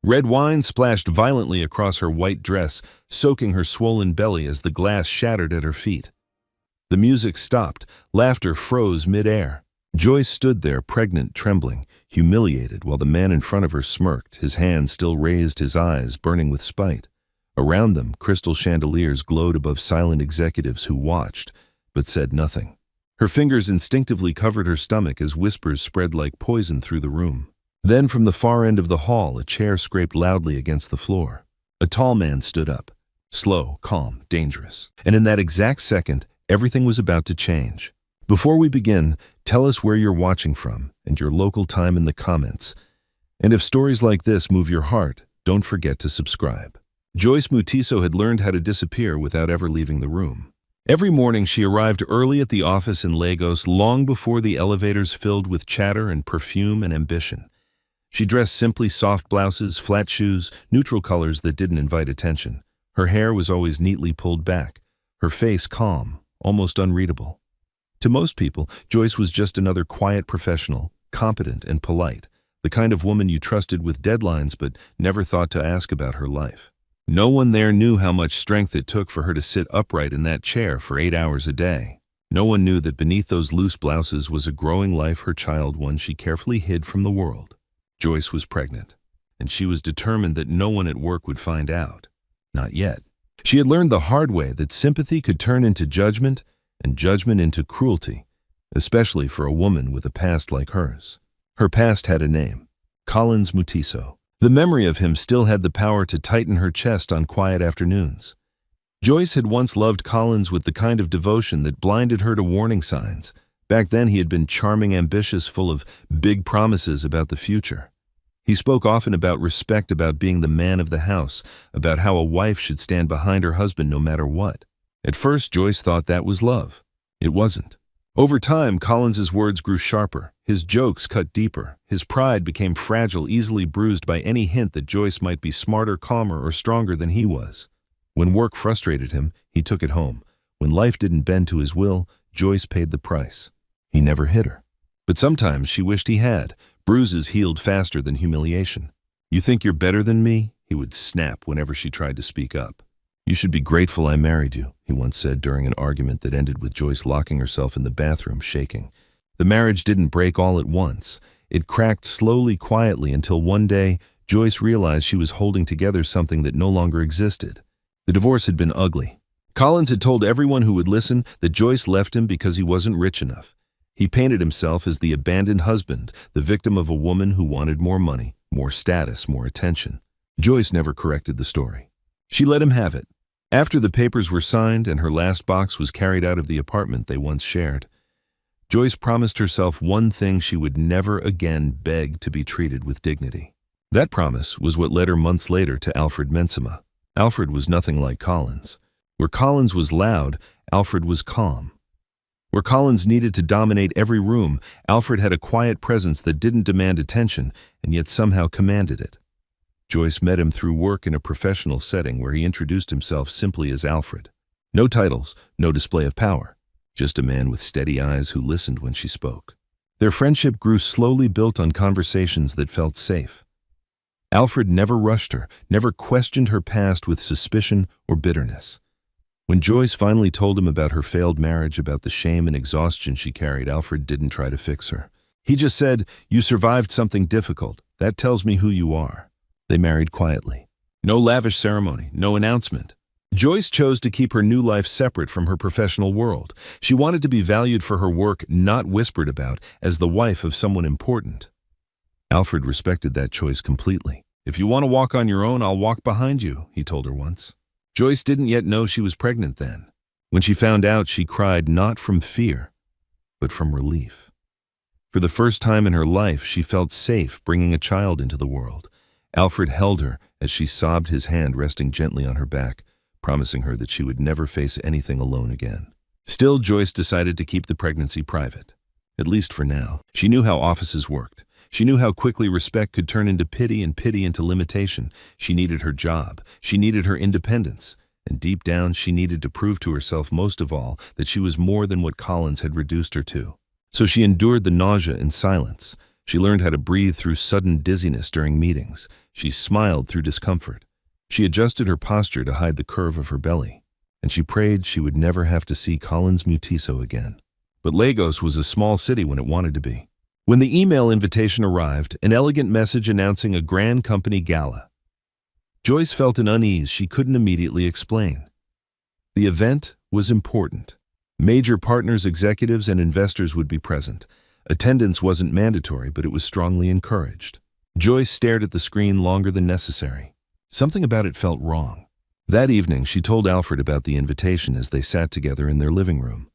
Red wine splashed violently across her white dress, soaking her swollen belly as the glass shattered at her feet. The music stopped, laughter froze mid-air. Joyce stood there, pregnant, trembling, humiliated, while the man in front of her smirked, his hand still raised, his eyes burning with spite. Around them, crystal chandeliers glowed above silent executives who watched, but said nothing. Her fingers instinctively covered her stomach as whispers spread like poison through the room. Then from the far end of the hall, a chair scraped loudly against the floor. A tall man stood up, slow, calm, dangerous. And in that exact second, everything was about to change. Before we begin, tell us where you're watching from and your local time in the comments. And if stories like this move your heart, don't forget to subscribe. Joyce Mutiso had learned how to disappear without ever leaving the room. Every morning she arrived early at the office in Lagos long before the elevators filled with chatter and perfume and ambition. She dressed simply, soft blouses, flat shoes, neutral colors that didn't invite attention. Her hair was always neatly pulled back, her face calm, almost unreadable. To most people, Joyce was just another quiet professional, competent and polite, the kind of woman you trusted with deadlines but never thought to ask about her life. No one there knew how much strength it took for her to sit upright in that chair for 8 hours a day. No one knew that beneath those loose blouses was a growing life, her child, one she carefully hid from the world. Joyce was pregnant, and she was determined that no one at work would find out. Not yet. She had learned the hard way that sympathy could turn into judgment, and judgment into cruelty, especially for a woman with a past like hers. Her past had a name: Collins Mutiso. The memory of him still had the power to tighten her chest on quiet afternoons. Joyce had once loved Collins with the kind of devotion that blinded her to warning signs. Back then he had been charming, ambitious, full of big promises about the future. He spoke often about respect, about being the man of the house, about how a wife should stand behind her husband no matter what. At first, Joyce thought that was love. It wasn't. Over time, Collins's words grew sharper, his jokes cut deeper, his pride became fragile, easily bruised by any hint that Joyce might be smarter, calmer, or stronger than he was. When work frustrated him, he took it home. When life didn't bend to his will, Joyce paid the price. He never hit her. But sometimes she wished he had. Bruises healed faster than humiliation. "You think you're better than me?" he would snap whenever she tried to speak up. "You should be grateful I married you," he once said during an argument that ended with Joyce locking herself in the bathroom, shaking. The marriage didn't break all at once. It cracked slowly, quietly, until one day, Joyce realized she was holding together something that no longer existed. The divorce had been ugly. Collins had told everyone who would listen that Joyce left him because he wasn't rich enough. He painted himself as the abandoned husband, the victim of a woman who wanted more money, more status, more attention. Joyce never corrected the story. She let him have it. After the papers were signed and her last box was carried out of the apartment they once shared, Joyce promised herself one thing: she would never again beg to be treated with dignity. That promise was what led her months later to Alfred Mensima. Alfred was nothing like Collins. Where Collins was loud, Alfred was calm. Where Collins needed to dominate every room, Alfred had a quiet presence that didn't demand attention and yet somehow commanded it. Joyce met him through work in a professional setting where he introduced himself simply as Alfred. No titles, no display of power, just a man with steady eyes who listened when she spoke. Their friendship grew slowly, built on conversations that felt safe. Alfred never rushed her, never questioned her past with suspicion or bitterness. When Joyce finally told him about her failed marriage, about the shame and exhaustion she carried, Alfred didn't try to fix her. He just said, "You survived something difficult. That tells me who you are." They married quietly. No lavish ceremony, no announcement. Joyce chose to keep her new life separate from her professional world. She wanted to be valued for her work, not whispered about as the wife of someone important. Alfred respected that choice completely. "If you want to walk on your own, I'll walk behind you," he told her once. Joyce didn't yet know she was pregnant then. When she found out, she cried not from fear, but from relief. For the first time in her life, she felt safe bringing a child into the world. Alfred held her as she sobbed, his hand resting gently on her back, promising her that she would never face anything alone again. Still, Joyce decided to keep the pregnancy private, at least for now. She knew how offices worked. She knew how quickly respect could turn into pity and pity into limitation. She needed her job. She needed her independence. And deep down, she needed to prove to herself most of all that she was more than what Collins had reduced her to. So she endured the nausea in silence. She learned how to breathe through sudden dizziness during meetings. She smiled through discomfort. She adjusted her posture to hide the curve of her belly. And she prayed she would never have to see Collins Mutiso again. But Lagos was a small city when it wanted to be. When the email invitation arrived, an elegant message announcing a grand company gala, Joyce felt an unease she couldn't immediately explain. The event was important. Major partners, executives, and investors would be present. Attendance wasn't mandatory, but it was strongly encouraged. Joyce stared at the screen longer than necessary. Something about it felt wrong. That evening, she told Alfred about the invitation as they sat together in their living room.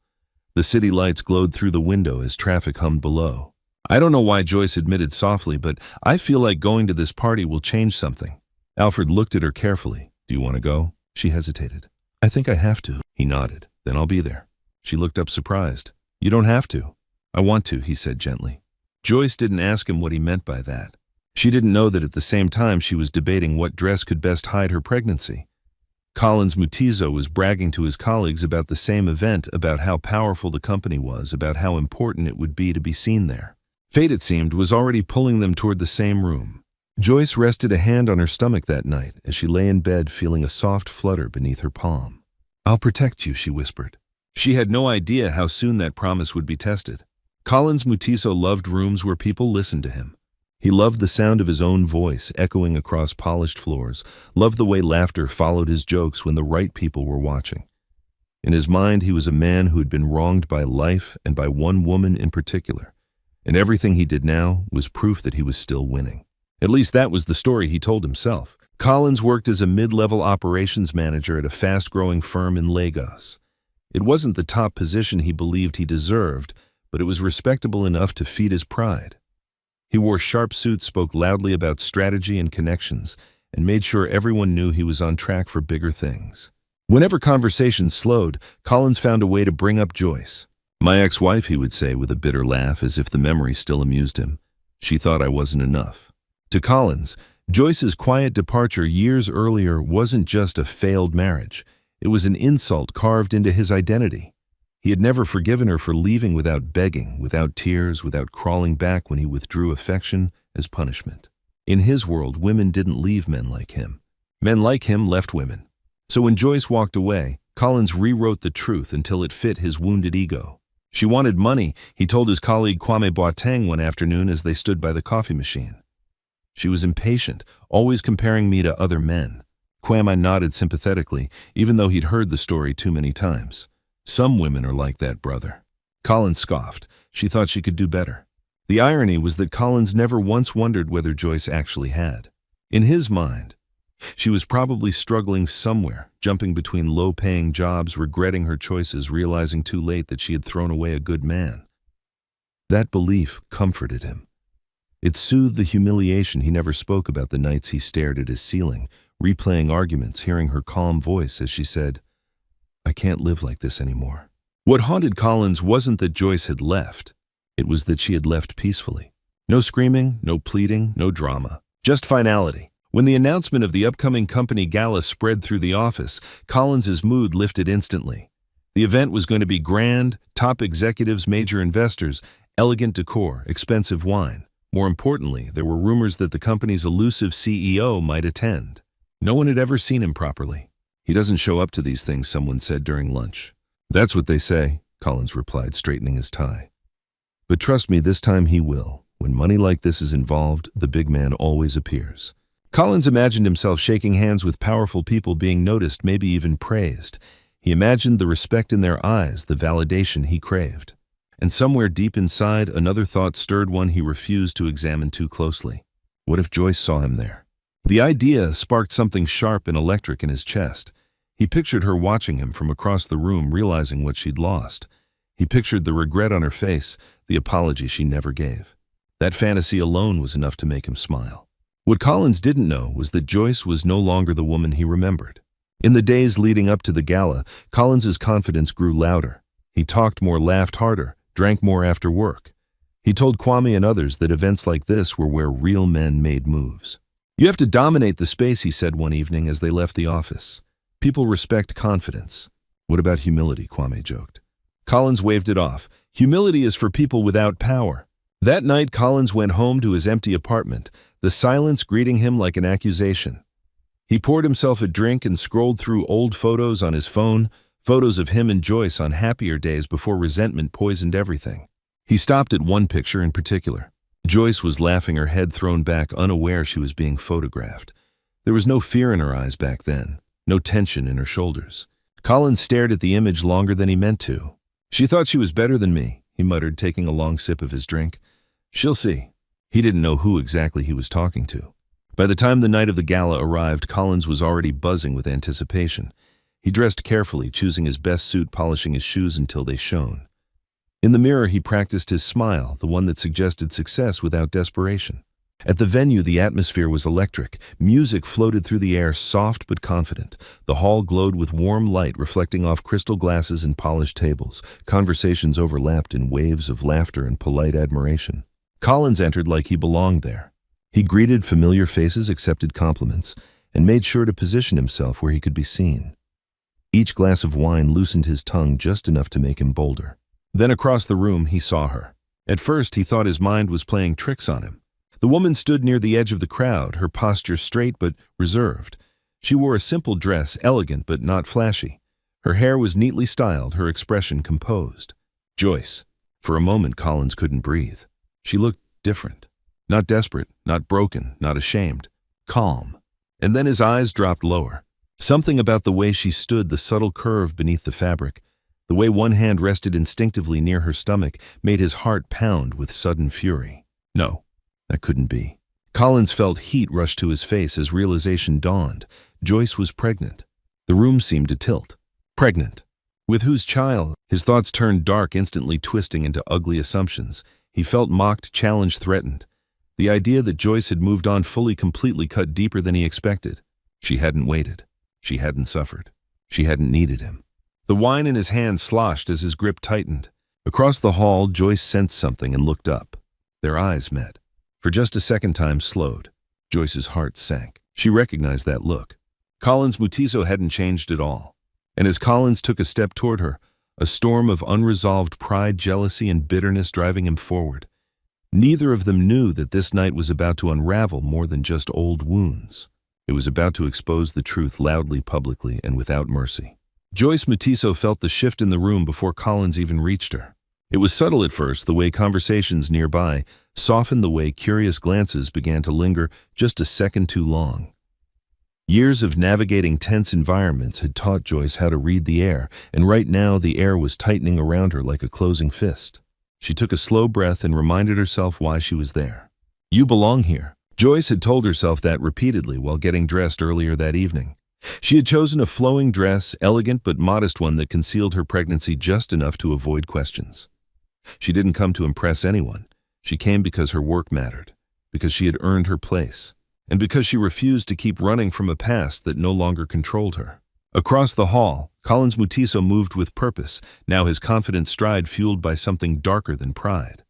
The city lights glowed through the window as traffic hummed below. "I don't know why," Joyce admitted softly, "but I feel like going to this party will change something." Alfred looked at her carefully. "Do you want to go?" She hesitated. "I think I have to." He nodded. "Then I'll be there." She looked up surprised. "You don't have to." "I want to," he said gently. Joyce didn't ask him what he meant by that. She didn't know that at the same time she was debating what dress could best hide her pregnancy. Collins Mutiso was bragging to his colleagues about the same event, about how powerful the company was, about how important it would be to be seen there. Fate, it seemed, was already pulling them toward the same room. Joyce rested a hand on her stomach that night as she lay in bed feeling a soft flutter beneath her palm. "I'll protect you," she whispered. She had no idea how soon that promise would be tested. Collins Mutiso loved rooms where people listened to him. He loved the sound of his own voice echoing across polished floors, loved the way laughter followed his jokes when the right people were watching. In his mind, he was a man who had been wronged by life and by one woman in particular, and everything he did now was proof that he was still winning. At least that was the story he told himself. Collins worked as a mid-level operations manager at a fast-growing firm in Lagos. It wasn't the top position he believed he deserved, but it was respectable enough to feed his pride. He wore sharp suits, spoke loudly about strategy and connections, and made sure everyone knew he was on track for bigger things. Whenever conversations slowed, Collins found a way to bring up Joyce. "My ex-wife," he would say with a bitter laugh, as if the memory still amused him. "She thought I wasn't enough." To Collins, Joyce's quiet departure years earlier wasn't just a failed marriage. It was an insult carved into his identity. He had never forgiven her for leaving without begging, without tears, without crawling back when he withdrew affection as punishment. In his world, women didn't leave men like him. Men like him left women. So when Joyce walked away, Collins rewrote the truth until it fit his wounded ego. "She wanted money," he told his colleague Kwame Boateng one afternoon as they stood by the coffee machine. "She was impatient, always comparing me to other men." Kwame nodded sympathetically, even though he'd heard the story too many times. "Some women are like that, brother." Collins scoffed. She thought she could do better. The irony was that Collins never once wondered whether Joyce actually had. In his mind, she was probably struggling somewhere, jumping between low-paying jobs, regretting her choices, realizing too late that she had thrown away a good man. That belief comforted him. It soothed the humiliation he never spoke about the nights he stared at his ceiling, replaying arguments, hearing her calm voice as she said, "I can't live like this anymore." What haunted Collins wasn't that Joyce had left. It was that she had left peacefully. No screaming, no pleading, no drama. Just finality. When the announcement of the upcoming company gala spread through the office, Collins's mood lifted instantly. The event was going to be grand, top executives, major investors, elegant decor, expensive wine. More importantly, there were rumors that the company's elusive CEO might attend. No one had ever seen him properly. "He doesn't show up to these things," someone said during lunch. "That's what they say," Collins replied, straightening his tie. "But trust me, this time he will. When money like this is involved, the big man always appears." Collins imagined himself shaking hands with powerful people, being noticed, maybe even praised. He imagined the respect in their eyes, the validation he craved. And somewhere deep inside, another thought stirred, one he refused to examine too closely. What if Joyce saw him there? The idea sparked something sharp and electric in his chest. He pictured her watching him from across the room, realizing what she'd lost. He pictured the regret on her face, the apology she never gave. That fantasy alone was enough to make him smile. What Collins didn't know was that Joyce was no longer the woman he remembered. In the days leading up to the gala, Collins's confidence grew louder. He talked more, laughed harder, drank more after work. He told Kwame and others that events like this were where real men made moves. "You have to dominate the space," he said one evening as they left the office. "People respect confidence." "What about humility?" Kwame joked. Collins waved it off. "Humility is for people without power." That night, Collins went home to his empty apartment, the silence greeting him like an accusation. He poured himself a drink and scrolled through old photos on his phone, photos of him and Joyce on happier days before resentment poisoned everything. He stopped at one picture in particular. Joyce was laughing, her head thrown back, unaware she was being photographed. There was no fear in her eyes back then, no tension in her shoulders. Collins stared at the image longer than he meant to. "She thought she was better than me," he muttered, taking a long sip of his drink. "She'll see." He didn't know who exactly he was talking to. By the time the night of the gala arrived, Collins was already buzzing with anticipation. He dressed carefully, choosing his best suit, polishing his shoes until they shone. In the mirror, he practiced his smile, the one that suggested success without desperation. At the venue, the atmosphere was electric. Music floated through the air, soft but confident. The hall glowed with warm light reflecting off crystal glasses and polished tables. Conversations overlapped in waves of laughter and polite admiration. Collins entered like he belonged there. He greeted familiar faces, accepted compliments, and made sure to position himself where he could be seen. Each glass of wine loosened his tongue just enough to make him bolder. Then across the room, he saw her. At first, he thought his mind was playing tricks on him. The woman stood near the edge of the crowd, her posture straight but reserved. She wore a simple dress, elegant but not flashy. Her hair was neatly styled, her expression composed. Joyce. For a moment, Collins couldn't breathe. She looked different. Not desperate, not broken, not ashamed. Calm. And then his eyes dropped lower. Something about the way she stood, the subtle curve beneath the fabric, the way one hand rested instinctively near her stomach, made his heart pound with sudden fury. No, that couldn't be. Collins felt heat rush to his face as realization dawned. Joyce was pregnant. The room seemed to tilt. Pregnant. With whose child? His thoughts turned dark, instantly twisting into ugly assumptions. He felt mocked, challenged, threatened. The idea that Joyce had moved on fully, completely cut deeper than he expected. She hadn't waited. She hadn't suffered. She hadn't needed him. The wine in his hand sloshed as his grip tightened. Across the hall, Joyce sensed something and looked up. Their eyes met. For just a second, time slowed. Joyce's heart sank. She recognized that look. Collins Mutiso hadn't changed at all. And as Collins took a step toward her, a storm of unresolved pride, jealousy, and bitterness driving him forward. Neither of them knew that this night was about to unravel more than just old wounds. It was about to expose the truth loudly, publicly, and without mercy. Joyce Mutiso felt the shift in the room before Collins even reached her. It was subtle at first, the way conversations nearby softened, the way curious glances began to linger just a second too long. Years of navigating tense environments had taught Joyce how to read the air, and right now the air was tightening around her like a closing fist. She took a slow breath and reminded herself why she was there. "You belong here." Joyce had told herself that repeatedly while getting dressed earlier that evening. She had chosen a flowing dress, elegant but modest one that concealed her pregnancy just enough to avoid questions. She didn't come to impress anyone. She came because her work mattered, because she had earned her place, and because she refused to keep running from a past that no longer controlled her. Across the hall, Collins Mutiso moved with purpose, now his confident stride fueled by something darker than pride.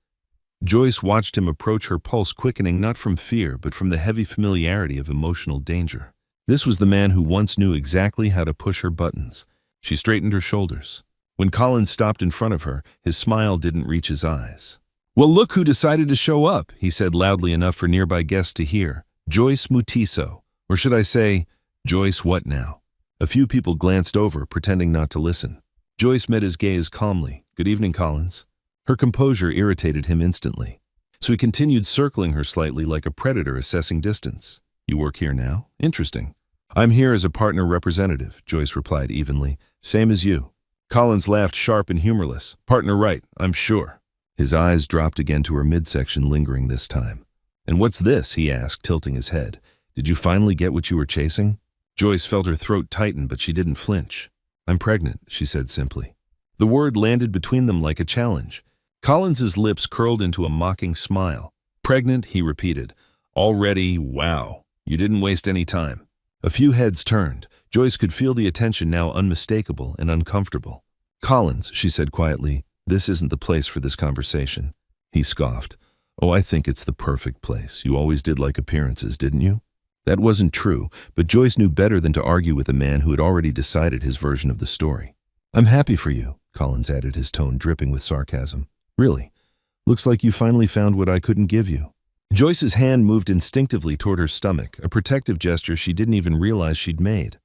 Joyce watched him approach, her pulse quickening not from fear but from the heavy familiarity of emotional danger. This was the man who once knew exactly how to push her buttons. She straightened her shoulders. When Collins stopped in front of her, his smile didn't reach his eyes. "Well, look who decided to show up," he said loudly enough for nearby guests to hear. "Joyce Mutiso. Or should I say, Joyce what now?" A few people glanced over, pretending not to listen. Joyce met his gaze calmly. "Good evening, Collins." Her composure irritated him instantly. So he continued circling her slightly like a predator assessing distance. "You work here now? Interesting." "I'm here as a partner representative," Joyce replied evenly. "Same as you." Collins laughed, sharp and humorless. "Partner right, I'm sure." His eyes dropped again to her midsection, lingering this time. "And what's this?" he asked, tilting his head. "Did you finally get what you were chasing?" Joyce felt her throat tighten, but she didn't flinch. "I'm pregnant," she said simply. The word landed between them like a challenge. Collins's lips curled into a mocking smile. "Pregnant," he repeated. "Already, wow. You didn't waste any time." A few heads turned. Joyce could feel the attention now unmistakable and uncomfortable. "Collins," she said quietly, "this isn't the place for this conversation." He scoffed. "Oh, I think it's the perfect place. You always did like appearances, didn't you?" That wasn't true, but Joyce knew better than to argue with a man who had already decided his version of the story. "I'm happy for you," Collins added, his tone dripping with sarcasm. "Really. Looks like you finally found what I couldn't give you. Joyce's hand moved instinctively toward her stomach, a protective gesture she didn't even realize she'd made.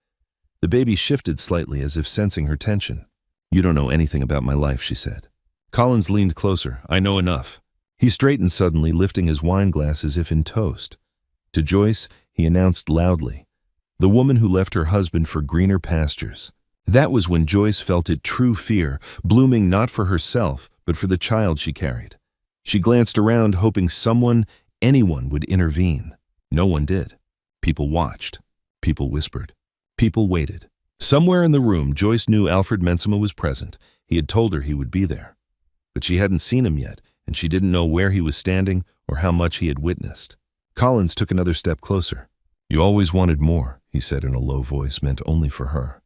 The baby shifted slightly as if sensing her tension. You don't know anything about my life, she said. Collins leaned closer. I know enough. He straightened suddenly, lifting his wine glass as if in toast. To Joyce, he announced loudly, the woman who left her husband for greener pastures. That was when Joyce felt it true fear, blooming not for herself, but for the child she carried. She glanced around, hoping someone, anyone, would intervene. No one did. People watched. People whispered. People waited. Somewhere in the room, Joyce knew Alfred Mensima was present. He had told her he would be there. But she hadn't seen him yet, and she didn't know where he was standing or how much he had witnessed. Collins took another step closer. You always wanted more, he said in a low voice meant only for her.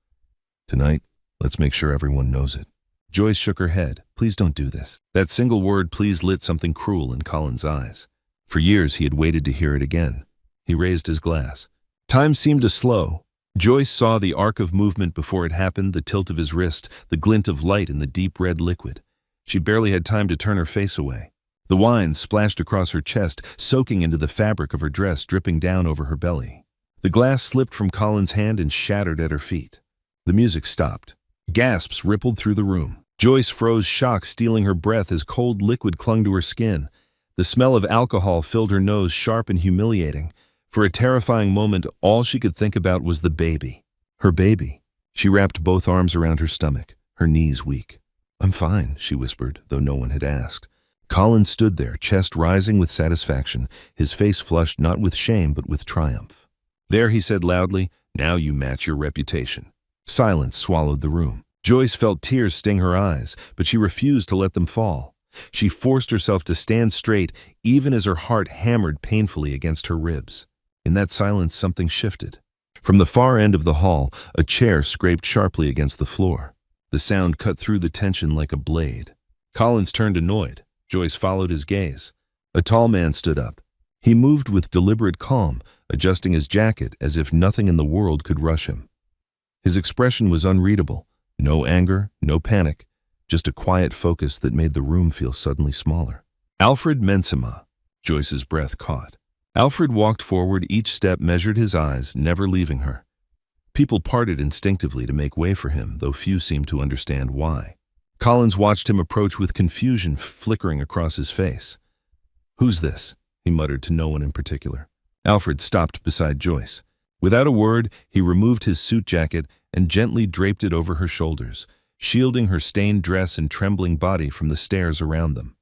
Tonight, let's make sure everyone knows it. Joyce shook her head. Please don't do this. That single word please lit something cruel in Collins' eyes. For years he had waited to hear it again. He raised his glass. Time seemed to slow. Joyce saw the arc of movement before it happened, the tilt of his wrist, the glint of light in the deep red liquid. She barely had time to turn her face away. The wine splashed across her chest, soaking into the fabric of her dress, dripping down over her belly. The glass slipped from Collins' hand and shattered at her feet. The music stopped. Gasps rippled through the room. Joyce froze, shock stealing her breath as cold liquid clung to her skin. The smell of alcohol filled her nose, sharp and humiliating. For a terrifying moment, all she could think about was the baby. Her baby. She wrapped both arms around her stomach, her knees weak. I'm fine, she whispered, though no one had asked. Collins stood there, chest rising with satisfaction, his face flushed not with shame but with triumph. There, he said loudly, now you match your reputation. Silence swallowed the room. Joyce felt tears sting her eyes, but she refused to let them fall. She forced herself to stand straight, even as her heart hammered painfully against her ribs. In that silence, something shifted. From the far end of the hall, a chair scraped sharply against the floor. The sound cut through the tension like a blade. Collins turned annoyed. Joyce followed his gaze. A tall man stood up. He moved with deliberate calm, adjusting his jacket as if nothing in the world could rush him. His expression was unreadable. No anger, no panic, just a quiet focus that made the room feel suddenly smaller. Alfred Mensima. Joyce's breath caught. Alfred walked forward, each step measured his eyes, never leaving her. People parted instinctively to make way for him, though few seemed to understand why. Collins watched him approach with confusion flickering across his face. Who's this? He muttered to no one in particular. Alfred stopped beside Joyce. Without a word, he removed his suit jacket and gently draped it over her shoulders, shielding her stained dress and trembling body from the stares around them.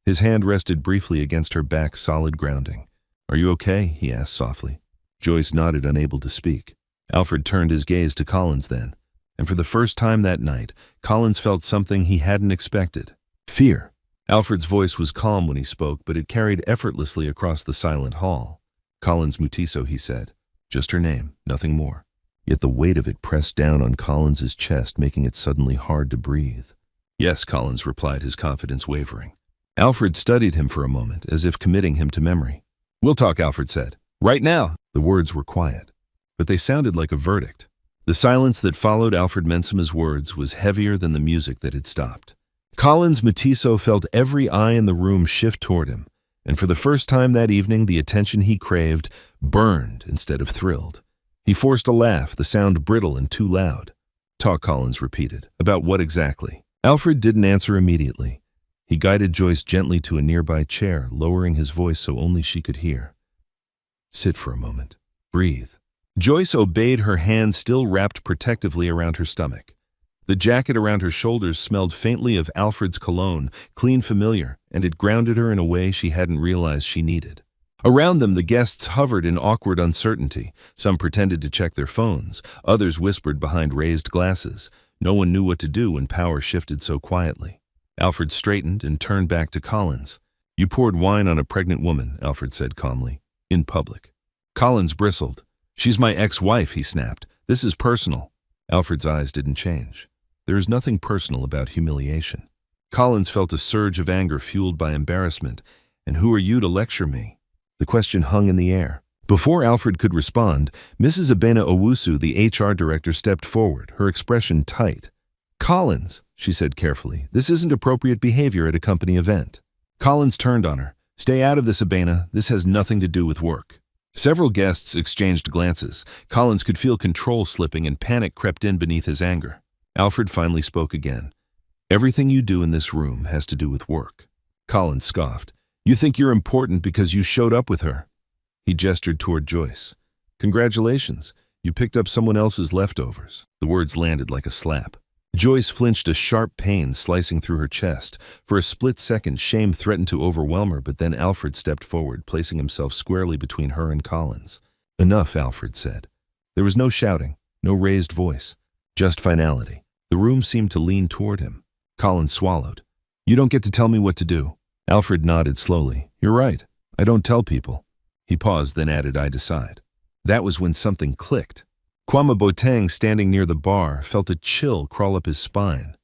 His hand rested briefly against her back's solid grounding. Are you okay? He asked softly. Joyce nodded, unable to speak. Alfred turned his gaze to Collins then, and for the first time that night, Collins felt something he hadn't expected. Fear. Alfred's voice was calm when he spoke, but it carried effortlessly across the silent hall. Collins Mutiso, he said. Just her name, nothing more. Yet the weight of it pressed down on Collins's chest, making it suddenly hard to breathe. Yes, Collins replied, his confidence wavering. Alfred studied him for a moment, as if committing him to memory. We'll talk, Alfred said. Right now. The words were quiet, but they sounded like a verdict. The silence that followed Alfred Mensima's words was heavier than the music that had stopped. Collins Mutiso felt every eye in the room shift toward him, and for the first time that evening, the attention he craved burned instead of thrilled. He forced a laugh, the sound brittle and too loud. Talk, Collins repeated. About what exactly? Alfred didn't answer immediately. He guided Joyce gently to a nearby chair, lowering his voice so only she could hear. Sit for a moment. Breathe. Joyce obeyed, her hands still wrapped protectively around her stomach. The jacket around her shoulders smelled faintly of Alfred's cologne, clean familiar, and it grounded her in a way she hadn't realized she needed. Around them, the guests hovered in awkward uncertainty. Some pretended to check their phones. Others whispered behind raised glasses. No one knew what to do when power shifted so quietly. Alfred straightened and turned back to Collins. You poured wine on a pregnant woman, Alfred said calmly. In public. Collins bristled. She's my ex-wife, he snapped. This is personal. Alfred's eyes didn't change. There is nothing personal about humiliation. Collins felt a surge of anger fueled by embarrassment. And who are you to lecture me? The question hung in the air. Before Alfred could respond, Mrs. Abena Owusu, the HR director, stepped forward, her expression tight. Collins, she said carefully, this isn't appropriate behavior at a company event. Collins turned on her. Stay out of this, Abena. This has nothing to do with work. Several guests exchanged glances. Collins could feel control slipping and panic crept in beneath his anger. Alfred finally spoke again. Everything you do in this room has to do with work. Collins scoffed. You think you're important because you showed up with her. He gestured toward Joyce. Congratulations. You picked up someone else's leftovers. The words landed like a slap. Joyce flinched, a sharp pain slicing through her chest. For a split second, shame threatened to overwhelm her, but then Alfred stepped forward, placing himself squarely between her and Collins. Enough, Alfred said. There was no shouting, no raised voice, just finality. The room seemed to lean toward him. Collins swallowed. You don't get to tell me what to do. Alfred nodded slowly. You're right. I don't tell people. He paused, then added, I decide. That was when something clicked. Kwame Boateng, standing near the bar, felt a chill crawl up his spine.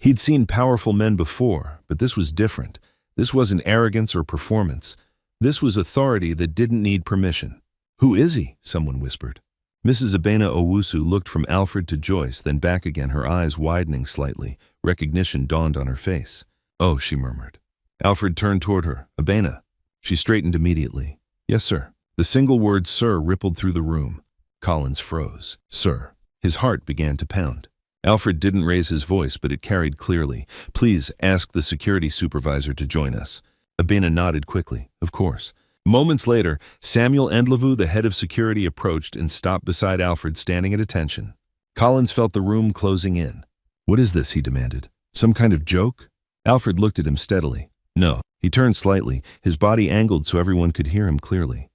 He'd seen powerful men before, but this was different. This wasn't arrogance or performance. This was authority that didn't need permission. Who is he? Someone whispered. Mrs. Abena Owusu looked from Alfred to Joyce, then back again, her eyes widening slightly. Recognition dawned on her face. Oh, she murmured. Alfred turned toward her. Abena. She straightened immediately. Yes, sir. The single word sir rippled through the room. Collins froze. Sir. His heart began to pound. Alfred didn't raise his voice, but it carried clearly. Please ask the security supervisor to join us. Abena nodded quickly. Of course. Moments later, Samuel Ndlovu, the head of security, approached and stopped beside Alfred, standing at attention. Collins felt the room closing in. What is this? He demanded. Some kind of joke? Alfred looked at him steadily. No. He turned slightly, his body angled so everyone could hear him clearly.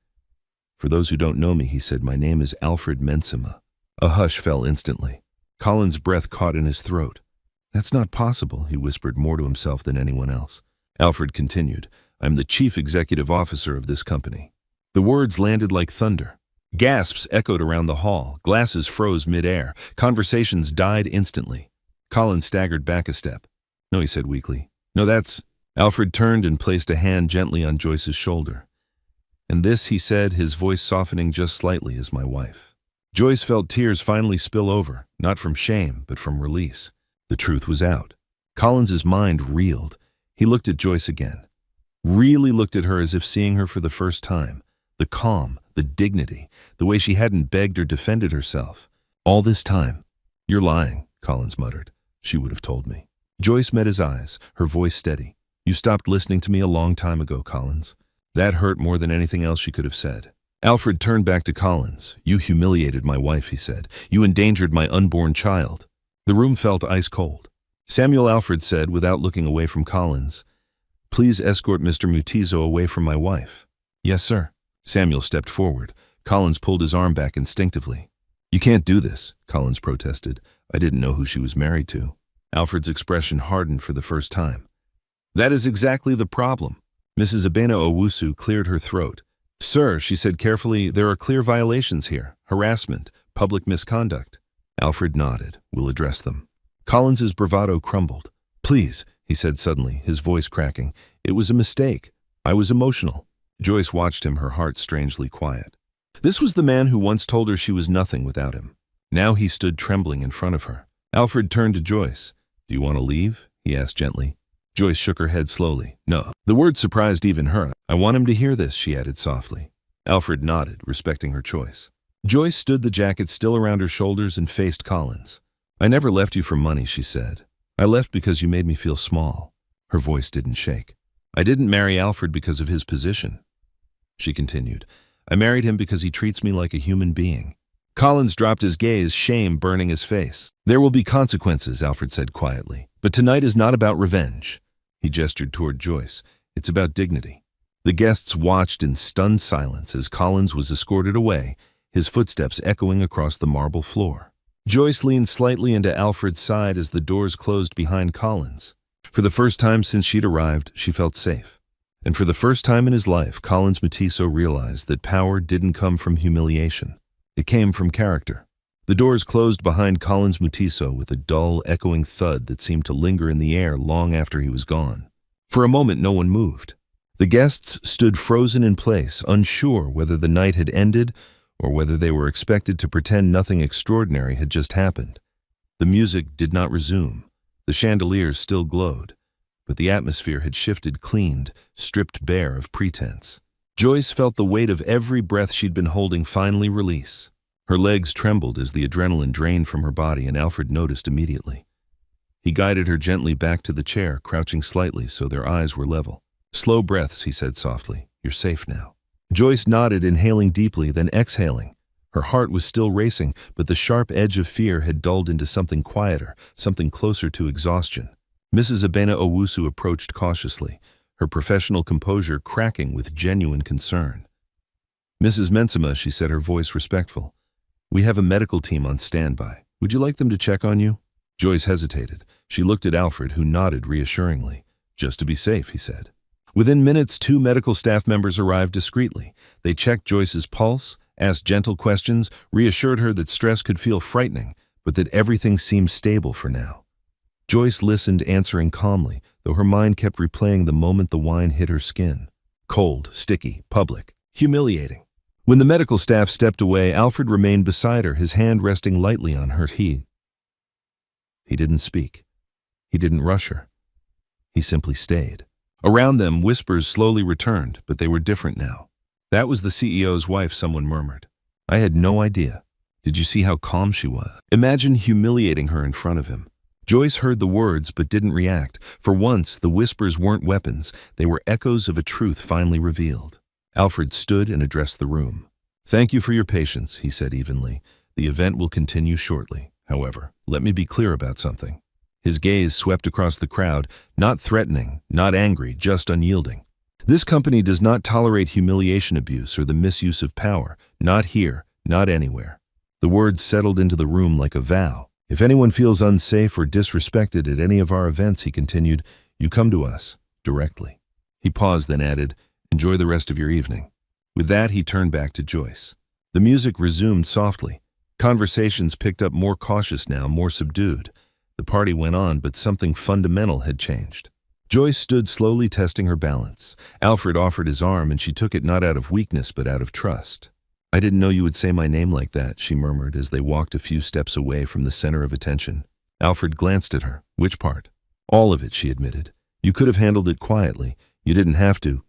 For those who don't know me, he said, my name is Alfred Mensima. A hush fell instantly. Collins' breath caught in his throat. That's not possible, he whispered, more to himself than anyone else. Alfred continued, I'm the chief executive officer of this company. The words landed like thunder. Gasps echoed around the hall. Glasses froze mid-air. Conversations died instantly. Collins staggered back a step. No, he said weakly. No, that's... Alfred turned and placed a hand gently on Joyce's shoulder. And this, he said, his voice softening just slightly, is my wife. Joyce felt tears finally spill over, not from shame, but from release. The truth was out. Collins's mind reeled. He looked at Joyce again. Really looked at her as if seeing her for the first time. The calm, the dignity, the way she hadn't begged or defended herself. All this time. You're lying, Collins muttered. She would have told me. Joyce met his eyes, her voice steady. You stopped listening to me a long time ago, Collins. That hurt more than anything else she could have said. Alfred turned back to Collins. You humiliated my wife, he said. You endangered my unborn child. The room felt ice cold. Samuel Alfred said, without looking away from Collins, Please escort Mr. Mutiso away from my wife. Yes, sir. Samuel stepped forward. Collins pulled his arm back instinctively. You can't do this, Collins protested. I didn't know who she was married to. Alfred's expression hardened for the first time. That is exactly the problem. Mrs. Abena Owusu cleared her throat. Sir, she said carefully, there are clear violations here. Harassment, public misconduct. Alfred nodded. We'll address them. Collins's bravado crumbled. Please, he said suddenly, his voice cracking. It was a mistake. I was emotional. Joyce watched him, her heart strangely quiet. This was the man who once told her she was nothing without him. Now he stood trembling in front of her. Alfred turned to Joyce. Do you want to leave? He asked gently. Joyce shook her head slowly. No. The word surprised even her. I want him to hear this, she added softly. Alfred nodded, respecting her choice. Joyce stood, the jacket still around her shoulders, and faced Collins. I never left you for money, she said. I left because you made me feel small. Her voice didn't shake. I didn't marry Alfred because of his position. She continued. I married him because he treats me like a human being. Collins dropped his gaze, shame burning his face. There will be consequences, Alfred said quietly. But tonight is not about revenge. He gestured toward Joyce. It's about dignity. The guests watched in stunned silence as Collins was escorted away, his footsteps echoing across the marble floor. Joyce leaned slightly into Alfred's side as the doors closed behind Collins. For the first time since she'd arrived, she felt safe. And for the first time in his life, Collins Mutiso realized that power didn't come from humiliation. It came from character. The doors closed behind Collins Mutiso with a dull, echoing thud that seemed to linger in the air long after he was gone. For a moment, no one moved. The guests stood frozen in place, unsure whether the night had ended or whether they were expected to pretend nothing extraordinary had just happened. The music did not resume. The chandeliers still glowed, but the atmosphere had shifted, cleaned, stripped bare of pretense. Joyce felt the weight of every breath she'd been holding finally release. Her legs trembled as the adrenaline drained from her body, and Alfred noticed immediately. He guided her gently back to the chair, crouching slightly so their eyes were level. "Slow breaths," he said softly. "You're safe now." Joyce nodded, inhaling deeply, then exhaling. Her heart was still racing, but the sharp edge of fear had dulled into something quieter, something closer to exhaustion. Mrs. Abena Owusu approached cautiously, her professional composure cracking with genuine concern. "Mrs. Mensima," she said, her voice respectful, "we have a medical team on standby. Would you like them to check on you?" Joyce hesitated. She looked at Alfred, who nodded reassuringly. "Just to be safe," he said. Within minutes, 2 medical staff members arrived discreetly. They checked Joyce's pulse, asked gentle questions, reassured her that stress could feel frightening, but that everything seemed stable for now. Joyce listened, answering calmly, though her mind kept replaying the moment the wine hit her skin. Cold, sticky, public, humiliating. When the medical staff stepped away, Alfred remained beside her, his hand resting lightly on her. He didn't speak. He didn't rush her. He simply stayed. Around them, whispers slowly returned, but they were different now. "That was the CEO's wife," someone murmured. "I had no idea. Did you see how calm she was?" Imagine humiliating her in front of him. Joyce heard the words but didn't react. For once, the whispers weren't weapons. They were echoes of a truth finally revealed. Alfred stood and addressed the room. "Thank you for your patience," he said evenly. "The event will continue shortly. However, let me be clear about something." His gaze swept across the crowd, not threatening, not angry, just unyielding. "This company does not tolerate humiliation, abuse, or the misuse of power. Not here, not anywhere." The words settled into the room like a vow. "If anyone feels unsafe or disrespected at any of our events," he continued, "you come to us, directly." He paused, then added, "Enjoy the rest of your evening." With that, he turned back to Joyce. The music resumed softly. Conversations picked up, more cautious now, more subdued. The party went on, but something fundamental had changed. Joyce stood slowly, testing her balance. Alfred offered his arm, and she took it not out of weakness but out of trust. "I didn't know you would say my name like that," she murmured as they walked a few steps away from the center of attention. Alfred glanced at her. "Which part?" "All of it," she admitted. "You could have handled it quietly. You didn't have to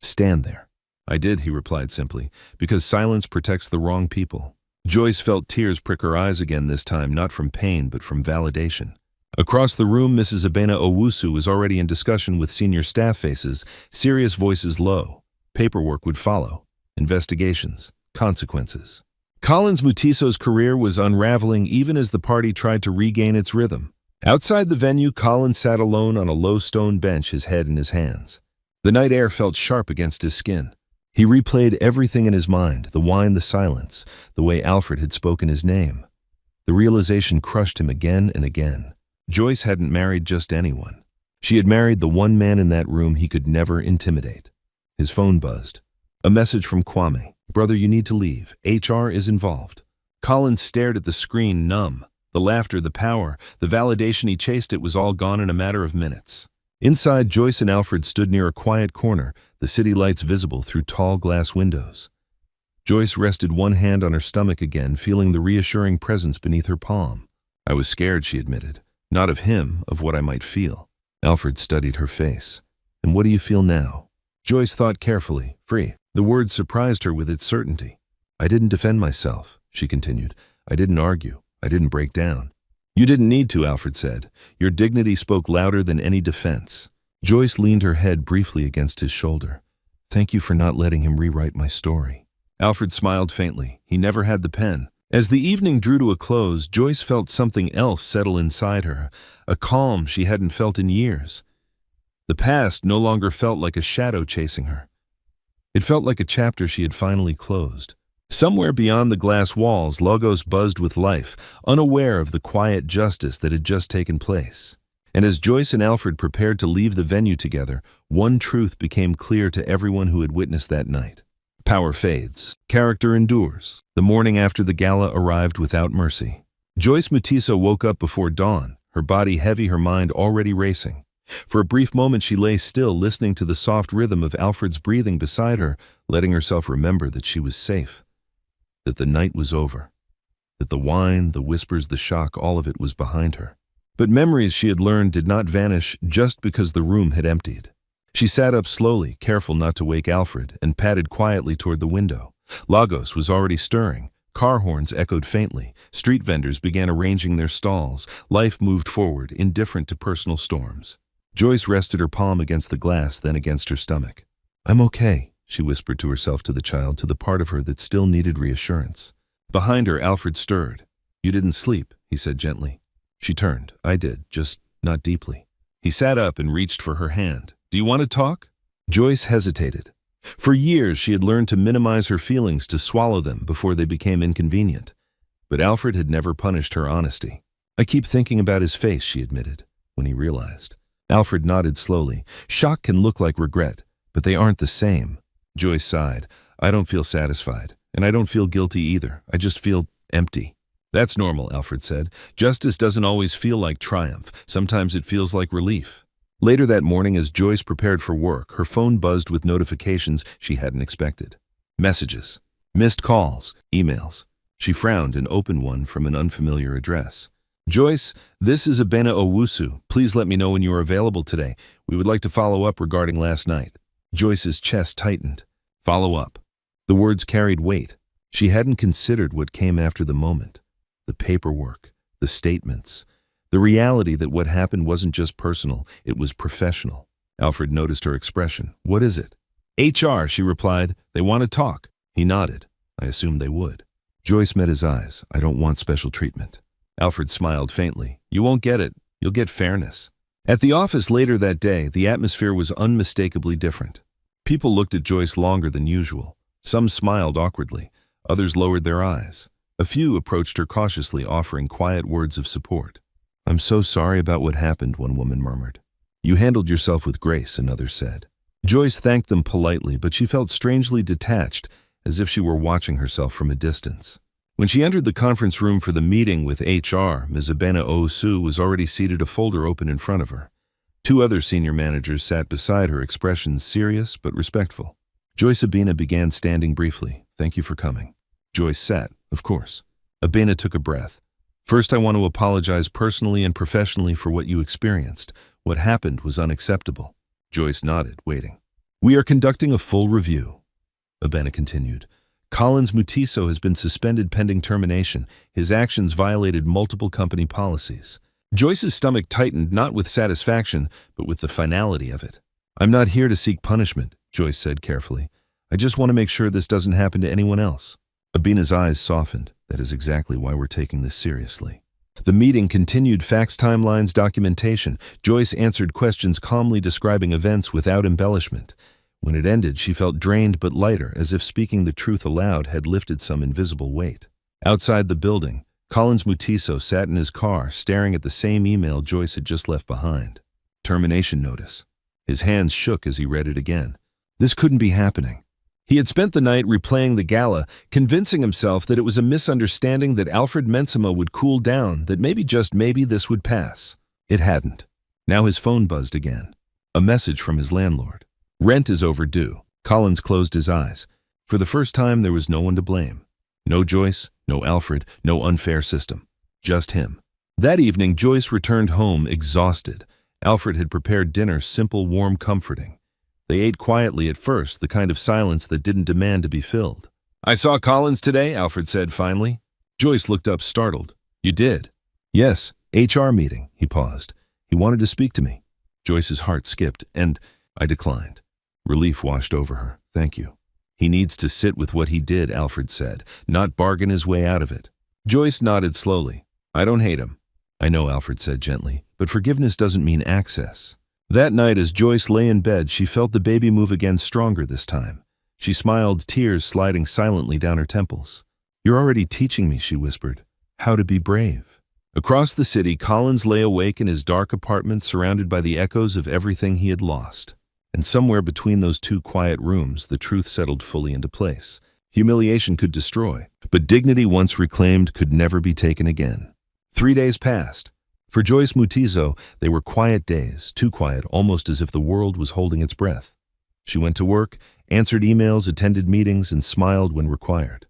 stand there." "I did," he replied simply, "because silence protects the wrong people." Joyce felt tears prick her eyes again, this time not from pain but from validation. Across the room, Mrs. Abena Owusu was already in discussion with senior staff faces, serious voices low. Paperwork would follow. Investigations. Consequences. Collins Mutiso's career was unraveling even as the party tried to regain its rhythm. Outside the venue, Collins sat alone on a low stone bench, his head in his hands. The night air felt sharp against his skin. He replayed everything in his mind, the wine, the silence, the way Alfred had spoken his name. The realization crushed him again and again. Joyce hadn't married just anyone. She had married the one man in that room he could never intimidate. His phone buzzed. A message from Kwame. "Brother, you need to leave. HR is involved." Collins stared at the screen, numb. The laughter, the power, the validation he chased, it was all gone in a matter of minutes. Inside, Joyce and Alfred stood near a quiet corner, the city lights visible through tall glass windows. Joyce rested one hand on her stomach again, feeling the reassuring presence beneath her palm. "I was scared," she admitted. "Not of him, of what I might feel." Alfred studied her face. "And what do you feel now?" Joyce thought carefully. "Free." The word surprised her with its certainty. "I didn't defend myself," she continued. "I didn't argue. I didn't break down." "You didn't need to," Alfred said. "Your dignity spoke louder than any defense." Joyce leaned her head briefly against his shoulder. "Thank you for not letting him rewrite my story." Alfred smiled faintly. He never had the pen. As the evening drew to a close, Joyce felt something else settle inside her, a calm she hadn't felt in years. The past no longer felt like a shadow chasing her. It felt like a chapter she had finally closed. Somewhere beyond the glass walls, Logos buzzed with life, unaware of the quiet justice that had just taken place. And as Joyce and Alfred prepared to leave the venue together, one truth became clear to everyone who had witnessed that night. Power fades. Character endures. The morning after the gala arrived without mercy. Joyce Mutiso woke up before dawn, her body heavy, her mind already racing. For a brief moment she lay still, listening to the soft rhythm of Alfred's breathing beside her, letting herself remember that she was safe, that the night was over, that the wine, the whispers, the shock, all of it was behind her. But memories she had learned did not vanish just because the room had emptied. She sat up slowly, careful not to wake Alfred, and padded quietly toward the window. Lagos was already stirring. Car horns echoed faintly. Street vendors began arranging their stalls. Life moved forward, indifferent to personal storms. Joyce rested her palm against the glass, then against her stomach. "I'm okay," she whispered to herself, to the child, to the part of her that still needed reassurance. Behind her, Alfred stirred. "You didn't sleep," he said gently. She turned. "I did, just not deeply." He sat up and reached for her hand. "Do you want to talk?" Joyce hesitated. For years, she had learned to minimize her feelings, to swallow them before they became inconvenient. But Alfred had never punished her honesty. "I keep thinking about his face," she admitted, when he realized. Alfred nodded slowly. "Shock can look like regret, but they aren't the same." Joyce sighed. "I don't feel satisfied, and I don't feel guilty either. I just feel empty." "That's normal," Alfred said. "Justice doesn't always feel like triumph. Sometimes it feels like relief." Later that morning, as Joyce prepared for work, her phone buzzed with notifications she hadn't expected. Messages, missed calls, emails. She frowned and opened one from an unfamiliar address. "Joyce, this is Abena Owusu. Please let me know when you are available today. We would like to follow up regarding last night." Joyce's chest tightened. Follow up. The words carried weight. She hadn't considered what came after the moment. The paperwork, the statements, the reality that what happened wasn't just personal, it was professional. Alfred noticed her expression. "What is it?" "HR," she replied. "They want to talk." He nodded. I assumed they would. Joyce met his eyes. "I don't want special treatment." Alfred smiled faintly. "You won't get it. You'll get fairness." At the office later that day, the atmosphere was unmistakably different. People looked at Joyce longer than usual. Some smiled awkwardly. Others lowered their eyes. A few approached her cautiously, offering quiet words of support. "I'm so sorry about what happened," one woman murmured. "You handled yourself with grace," another said. Joyce thanked them politely, but she felt strangely detached, as if she were watching herself from a distance. When she entered the conference room for the meeting with HR, Ms. Abena Owusu was already seated, a folder open in front of her. Two other senior managers sat beside her, expressions serious but respectful. Joyce Abena began, standing briefly. "Thank you for coming." Joyce sat, of course. Abena took a breath. "First, I want to apologize personally and professionally for what you experienced. What happened was unacceptable." Joyce nodded, waiting. "We are conducting a full review," Abena continued. "Collins Mutiso has been suspended pending termination. His actions violated multiple company policies." Joyce's stomach tightened, not with satisfaction, but with the finality of it. "I'm not here to seek punishment," Joyce said carefully. "I just want to make sure this doesn't happen to anyone else." Abena's eyes softened. "That is exactly why we're taking this seriously." The meeting continued. Facts, timelines, documentation. Joyce answered questions calmly, describing events without embellishment. When it ended, she felt drained but lighter, as if speaking the truth aloud had lifted some invisible weight. Outside the building, Collins Mutiso sat in his car, staring at the same email Joyce had just left behind. Termination notice. His hands shook as he read it again. This couldn't be happening. He had spent the night replaying the gala, convincing himself that it was a misunderstanding, that Alfred Mensima would cool down, that maybe, just maybe, this would pass. It hadn't. Now his phone buzzed again. A message from his landlord. "Rent is overdue." Collins closed his eyes. For the first time, there was no one to blame. No Joyce, no Alfred, no unfair system. Just him. That evening, Joyce returned home exhausted. Alfred had prepared dinner, simple, warm, comforting. They ate quietly at first, the kind of silence that didn't demand to be filled. "I saw Collins today," Alfred said finally. Joyce looked up, startled. "You did?" "Yes, HR meeting." He paused. "He wanted to speak to me." Joyce's heart skipped, and I declined. Relief washed over her. "Thank you." "He needs to sit with what he did," Alfred said, "not bargain his way out of it." Joyce nodded slowly. "I don't hate him." "I know," Alfred said gently, "but forgiveness doesn't mean access." That night, as Joyce lay in bed, she felt the baby move again, stronger this time. She smiled, tears sliding silently down her temples. "You're already teaching me," she whispered, "how to be brave." Across the city, Collins lay awake in his dark apartment, surrounded by the echoes of everything he had lost. And somewhere between those two quiet rooms, the truth settled fully into place. Humiliation could destroy, but dignity once reclaimed could never be taken again. 3 days passed. For Joyce Mutiso, they were quiet days, too quiet, almost as if the world was holding its breath. She went to work, answered emails, attended meetings, and smiled when required.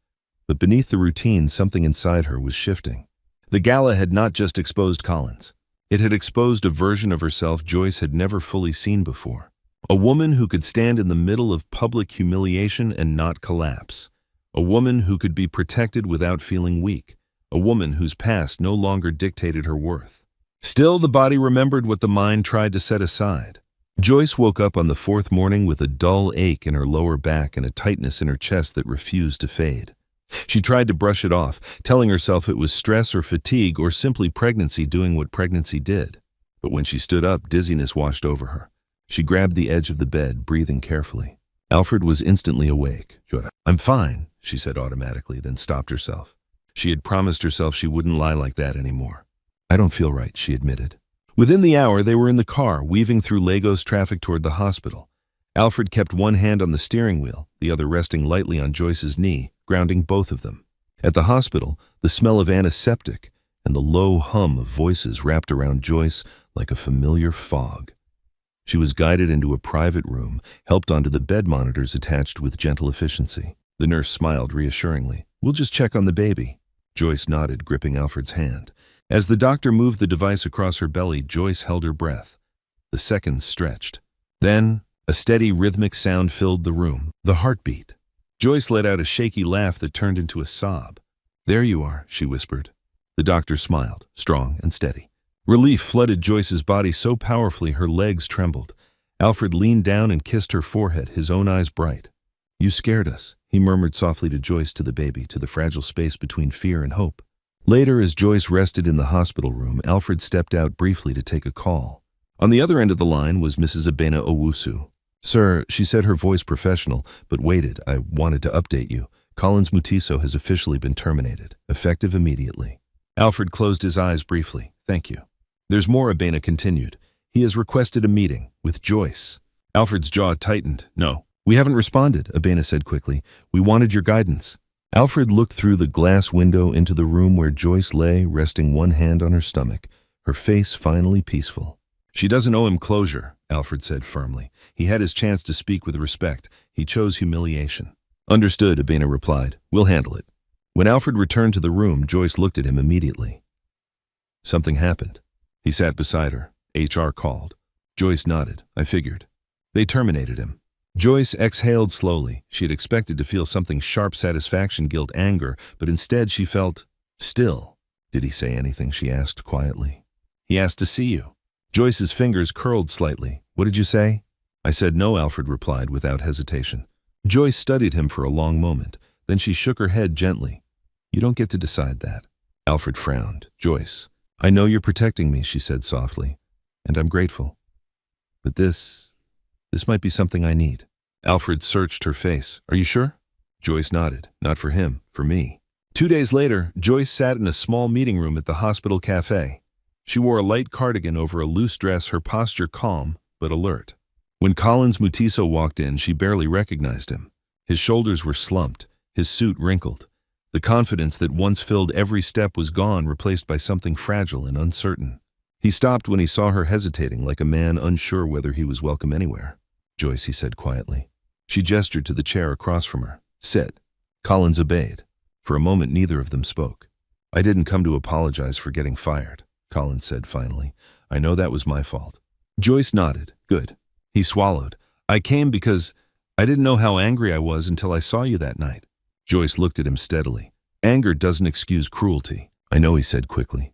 But beneath the routine, something inside her was shifting. The gala had not just exposed Collins. It had exposed a version of herself Joyce had never fully seen before. A woman who could stand in the middle of public humiliation and not collapse. A woman who could be protected without feeling weak. A woman whose past no longer dictated her worth. Still, the body remembered what the mind tried to set aside. Joyce woke up on the fourth morning with a dull ache in her lower back and a tightness in her chest that refused to fade. She tried to brush it off, telling herself it was stress or fatigue or simply pregnancy doing what pregnancy did. But when she stood up, dizziness washed over her. She grabbed the edge of the bed, breathing carefully. Alfred was instantly awake. "I'm fine," she said automatically, then stopped herself. She had promised herself she wouldn't lie like that anymore. "I don't feel right," she admitted. Within the hour, they were in the car, weaving through Lagos traffic toward the hospital. Alfred kept one hand on the steering wheel, the other resting lightly on Joyce's knee, grounding both of them. At the hospital, the smell of antiseptic and the low hum of voices wrapped around Joyce like a familiar fog. She was guided into a private room, helped onto the bed monitors attached with gentle efficiency. The nurse smiled reassuringly. "We'll just check on the baby." Joyce nodded, gripping Alfred's hand. As the doctor moved the device across her belly, Joyce held her breath. The seconds stretched. Then, a steady rhythmic sound filled the room, the heartbeat. Joyce let out a shaky laugh that turned into a sob. "There you are," she whispered. The doctor smiled, strong and steady. Relief flooded Joyce's body so powerfully her legs trembled. Alfred leaned down and kissed her forehead, his own eyes bright. "You scared us," he murmured softly to Joyce, to the baby, to the fragile space between fear and hope. Later, as Joyce rested in the hospital room, Alfred stepped out briefly to take a call. On the other end of the line was Mrs. Abena Owusu. "Sir," she said, her voice professional, but waited. "I wanted to update you. Collins Mutiso has officially been terminated, effective immediately." Alfred closed his eyes briefly. "Thank you." "There's more," Abena continued. "He has requested a meeting with Joyce." Alfred's jaw tightened. "No, we haven't responded," Abena said quickly. "We wanted your guidance." Alfred looked through the glass window into the room where Joyce lay, resting one hand on her stomach, her face finally peaceful. "She doesn't owe him closure," Alfred said firmly. "He had his chance to speak with respect. He chose humiliation." "Understood," Abena replied. "We'll handle it." When Alfred returned to the room, Joyce looked at him immediately. Something happened. He sat beside her. HR called. Joyce nodded. "I figured." They terminated him. Joyce exhaled slowly. She had expected to feel something sharp: satisfaction, guilt, anger, but instead she felt still. "Did he say anything?" she asked quietly. "He asked to see you." Joyce's fingers curled slightly. "What did you say?" "I said no," Alfred replied without hesitation. Joyce studied him for a long moment. Then she shook her head gently. "You don't get to decide that." Alfred frowned. "Joyce, I know you're protecting me," she said softly, "and I'm grateful. But this might be something I need." Alfred searched her face. "Are you sure?" Joyce nodded. "Not for him, for me." 2 days later, Joyce sat in a small meeting room at the hospital cafe. She wore a light cardigan over a loose dress, her posture calm but alert. When Collins Mutiso walked in, she barely recognized him. His shoulders were slumped, his suit wrinkled. The confidence that once filled every step was gone, replaced by something fragile and uncertain. He stopped when he saw her hesitating, like a man unsure whether he was welcome anywhere. "Joyce," he said quietly. She gestured to the chair across from her. "Sit." Collins obeyed. For a moment, neither of them spoke. "I didn't come to apologize for getting fired," Collins said finally. "I know that was my fault." Joyce nodded. "Good." He swallowed. "I came because I didn't know how angry I was until I saw you that night." Joyce looked at him steadily. "Anger doesn't excuse cruelty." "I know," he said quickly.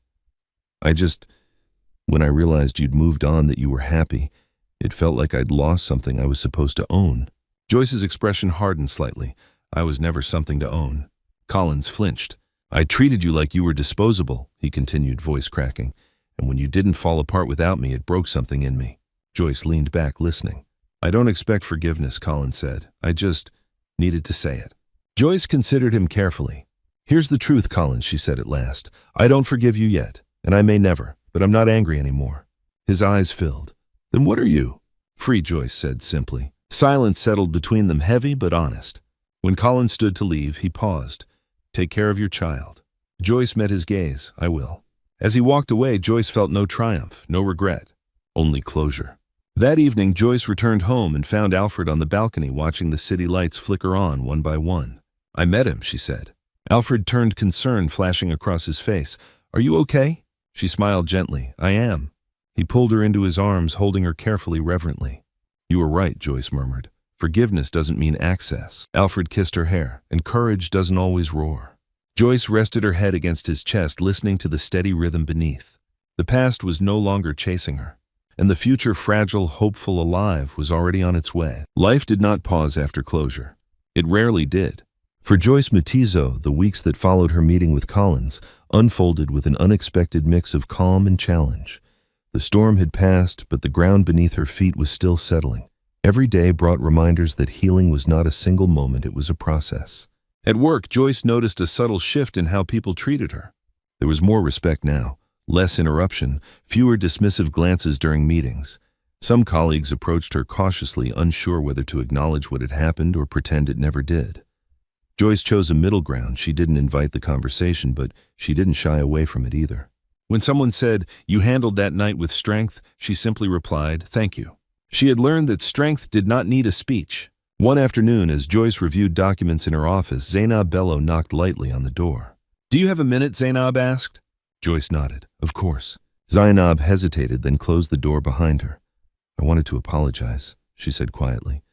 When I realized you'd moved on, that you were happy, it felt like I'd lost something I was supposed to own." Joyce's expression hardened slightly. "I was never something to own." Collins flinched. "I treated you like you were disposable," he continued, voice cracking. "And when you didn't fall apart without me, it broke something in me." Joyce leaned back, listening. "I don't expect forgiveness," Collins said. "I just needed to say it." Joyce considered him carefully. "Here's the truth, Collins," she said at last. "I don't forgive you yet, and I may never, but I'm not angry anymore." His eyes filled. "Then what are you?" "Free," Joyce said simply. Silence settled between them, heavy but honest. When Collins stood to leave, he paused. "Take care of your child." Joyce met his gaze. "I will." As he walked away, Joyce felt no triumph, no regret, only closure. That evening, Joyce returned home and found Alfred on the balcony watching the city lights flicker on one by one. "I met him," she said. Alfred turned, concern flashing across his face. "Are you okay?" She smiled gently. I am. He pulled her into his arms, holding her carefully, reverently. You were right, Joyce murmured. Forgiveness doesn't mean access. Alfred kissed her hair, and courage doesn't always roar. Joyce rested her head against his chest, listening to the steady rhythm beneath. The past was no longer chasing her, and the future, fragile, hopeful, alive, was already on its way. Life did not pause after closure. It rarely did. For Joyce Mutizo, the weeks that followed her meeting with Collins unfolded with an unexpected mix of calm and challenge. The storm had passed, but the ground beneath her feet was still settling. Every day brought reminders that healing was not a single moment, it was a process. At work, Joyce noticed a subtle shift in how people treated her. There was more respect now, less interruption, fewer dismissive glances during meetings. Some colleagues approached her cautiously, unsure whether to acknowledge what had happened or pretend it never did. Joyce chose a middle ground. She didn't invite the conversation, but she didn't shy away from it either. When someone said, "You handled that night with strength," she simply replied, "Thank you." She had learned that strength did not need a speech. One afternoon, as Joyce reviewed documents in her office, Zainab Bello knocked lightly on the door. "Do you have a minute?" Zainab asked. Joyce nodded. "Of course." Zainab hesitated, then closed the door behind her. "I wanted to apologize," she said quietly,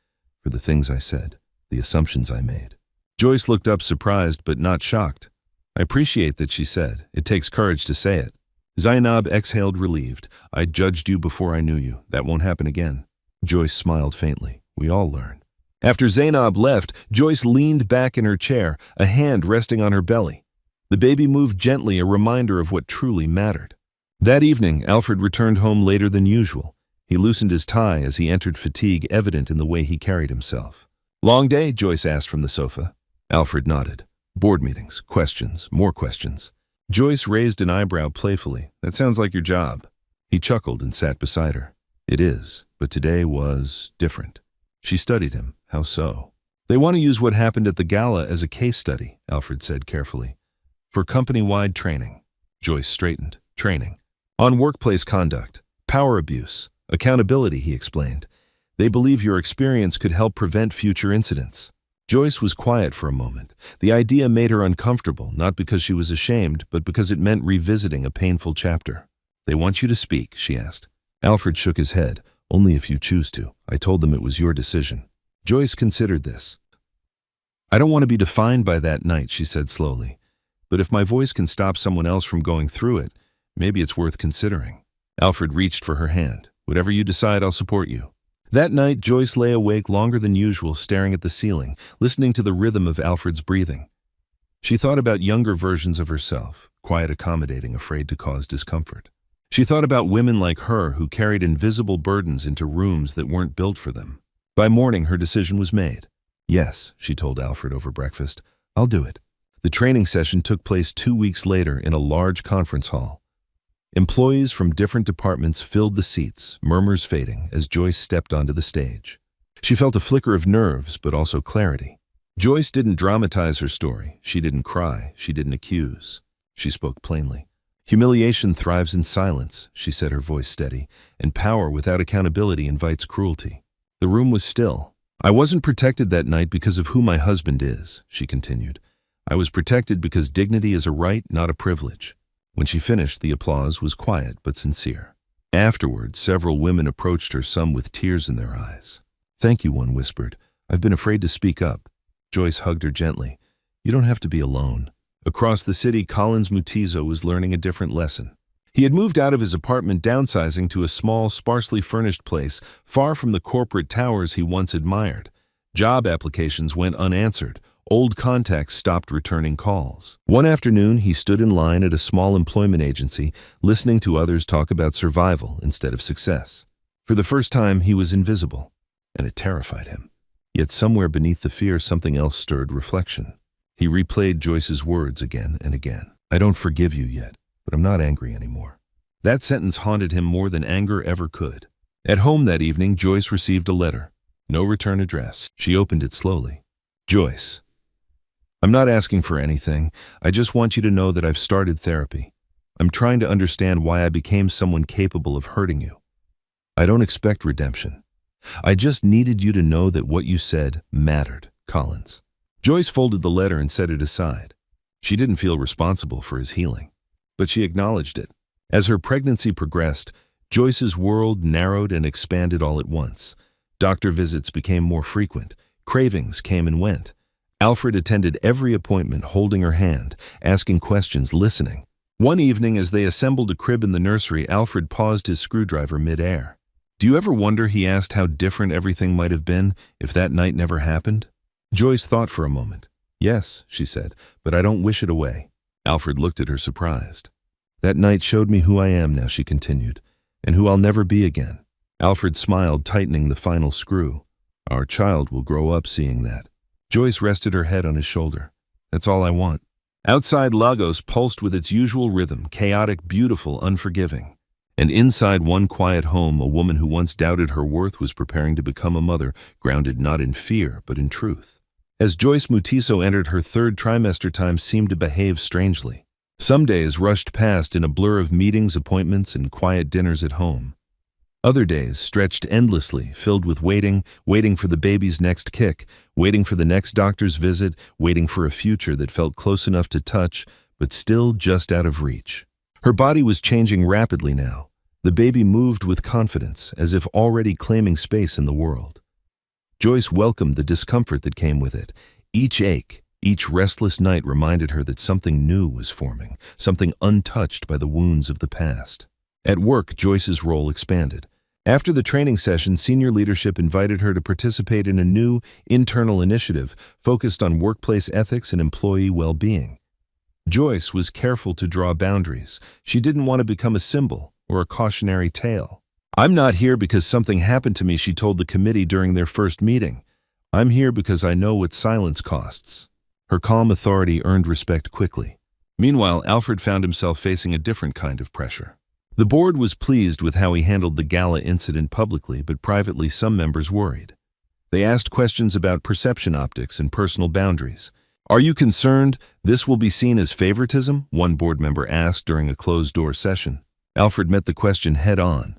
"for the things I said, the assumptions I made." Joyce looked up, surprised but not shocked. "I appreciate that," she said. "It takes courage to say it." Zainab exhaled, relieved. "I judged you before I knew you. That won't happen again." Joyce smiled faintly. "We all learn." After Zainab left, Joyce leaned back in her chair, a hand resting on her belly. The baby moved gently, a reminder of what truly mattered. That evening, Alfred returned home later than usual. He loosened his tie as he entered, fatigue evident in the way he carried himself. "Long day?" Joyce asked from the sofa. Alfred nodded. "Board meetings, questions, more questions." Joyce raised an eyebrow playfully. "That sounds like your job." He chuckled and sat beside her. "It is, but today was different." She studied him. "How so?" "They want to use what happened at the gala as a case study," Alfred said carefully. "For company-wide training." Joyce straightened. "Training. On workplace conduct, power abuse, accountability," he explained. "They believe your experience could help prevent future incidents." Joyce was quiet for a moment. The idea made her uncomfortable, not because she was ashamed, but because it meant revisiting a painful chapter. "They want you to speak?" she asked. Alfred shook his head. "Only if you choose to. I told them it was your decision." Joyce considered this. "I don't want to be defined by that night," she said slowly. "But if my voice can stop someone else from going through it, maybe it's worth considering." Alfred reached for her hand. "Whatever you decide, I'll support you." That night, Joyce lay awake longer than usual, staring at the ceiling, listening to the rhythm of Alfred's breathing. She thought about younger versions of herself, quiet, accommodating, afraid to cause discomfort. She thought about women like her who carried invisible burdens into rooms that weren't built for them. By morning, her decision was made. "Yes," she told Alfred over breakfast, "I'll do it." The training session took place 2 weeks later in a large conference hall. Employees from different departments filled the seats, murmurs fading as Joyce stepped onto the stage. She felt a flicker of nerves, but also clarity. Joyce didn't dramatize her story. She didn't cry. She didn't accuse. She spoke plainly. "Humiliation thrives in silence," she said, her voice steady, "and power without accountability invites cruelty." The room was still. "I wasn't protected that night because of who my husband is," she continued. "I was protected because dignity is a right, not a privilege." When she finished, the applause was quiet but sincere. Afterward, several women approached her, some with tears in their eyes. "Thank you," one whispered. "I've been afraid to speak up." Joyce hugged her gently. "You don't have to be alone." Across the city, Collins Mutizo was learning a different lesson. He had moved out of his apartment, downsizing to a small, sparsely furnished place, far from the corporate towers he once admired. Job applications went unanswered. Old contacts stopped returning calls. One afternoon, he stood in line at a small employment agency, listening to others talk about survival instead of success. For the first time, he was invisible, and it terrified him. Yet somewhere beneath the fear, something else stirred reflection. He replayed Joyce's words again and again. "I don't forgive you yet, but I'm not angry anymore." That sentence haunted him more than anger ever could. At home that evening, Joyce received a letter. No return address. She opened it slowly. "Joyce, I'm not asking for anything. I just want you to know that I've started therapy. I'm trying to understand why I became someone capable of hurting you. I don't expect redemption. I just needed you to know that what you said mattered, Collins." Joyce folded the letter and set it aside. She didn't feel responsible for his healing, but she acknowledged it. As her pregnancy progressed, Joyce's world narrowed and expanded all at once. Doctor visits became more frequent. Cravings came and went. Alfred attended every appointment, holding her hand, asking questions, listening. One evening, as they assembled a crib in the nursery, Alfred paused his screwdriver mid-air. "Do you ever wonder," he asked, "how different everything might have been if that night never happened?" Joyce thought for a moment. "Yes," she said, "but I don't wish it away." Alfred looked at her surprised. "That night showed me who I am now," she continued, "and who I'll never be again." Alfred smiled, tightening the final screw. "Our child will grow up seeing that." Joyce rested her head on his shoulder. "That's all I want." Outside, Lagos pulsed with its usual rhythm, chaotic, beautiful, unforgiving. And inside one quiet home, a woman who once doubted her worth was preparing to become a mother, grounded not in fear, but in truth. As Joyce Mutiso entered her third trimester, time seemed to behave strangely. Some days rushed past in a blur of meetings, appointments, and quiet dinners at home. Other days stretched endlessly, filled with waiting for the baby's next kick, waiting for the next doctor's visit, waiting for a future that felt close enough to touch, but still just out of reach. Her body was changing rapidly now. The baby moved with confidence, as if already claiming space in the world. Joyce welcomed the discomfort that came with it. Each ache, each restless night reminded her that something new was forming, something untouched by the wounds of the past. At work, Joyce's role expanded. After the training session, senior leadership invited her to participate in a new internal initiative focused on workplace ethics and employee well-being. Joyce was careful to draw boundaries. She didn't want to become a symbol or a cautionary tale. "I'm not here because something happened to me," she told the committee during their first meeting. "I'm here because I know what silence costs." Her calm authority earned respect quickly. Meanwhile, Alfred found himself facing a different kind of pressure. The board was pleased with how he handled the gala incident publicly, but privately some members worried. They asked questions about perception optics and personal boundaries. "Are you concerned this will be seen as favoritism?" one board member asked during a closed-door session. Alfred met the question head-on.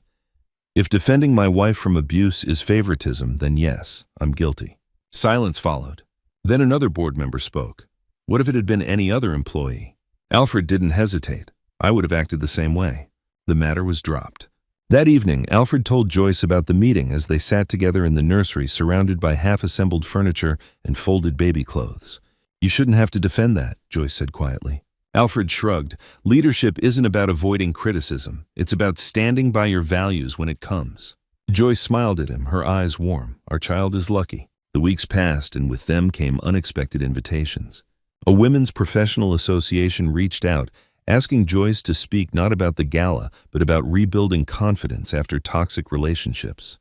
"If defending my wife from abuse is favoritism, then yes, I'm guilty." Silence followed. Then another board member spoke. "What if it had been any other employee?" Alfred didn't hesitate. "I would have acted the same way." The matter was dropped. That evening, Alfred told Joyce about the meeting as they sat together in the nursery, surrounded by half-assembled furniture and folded baby clothes. "You shouldn't have to defend that," Joyce said quietly. Alfred shrugged. "Leadership isn't about avoiding criticism. It's about standing by your values when it comes." Joyce smiled at him, her eyes warm. "Our child is lucky." The weeks passed, and with them came unexpected invitations. A women's professional association reached out, asking Joyce to speak not about the gala, but about rebuilding confidence after toxic relationships.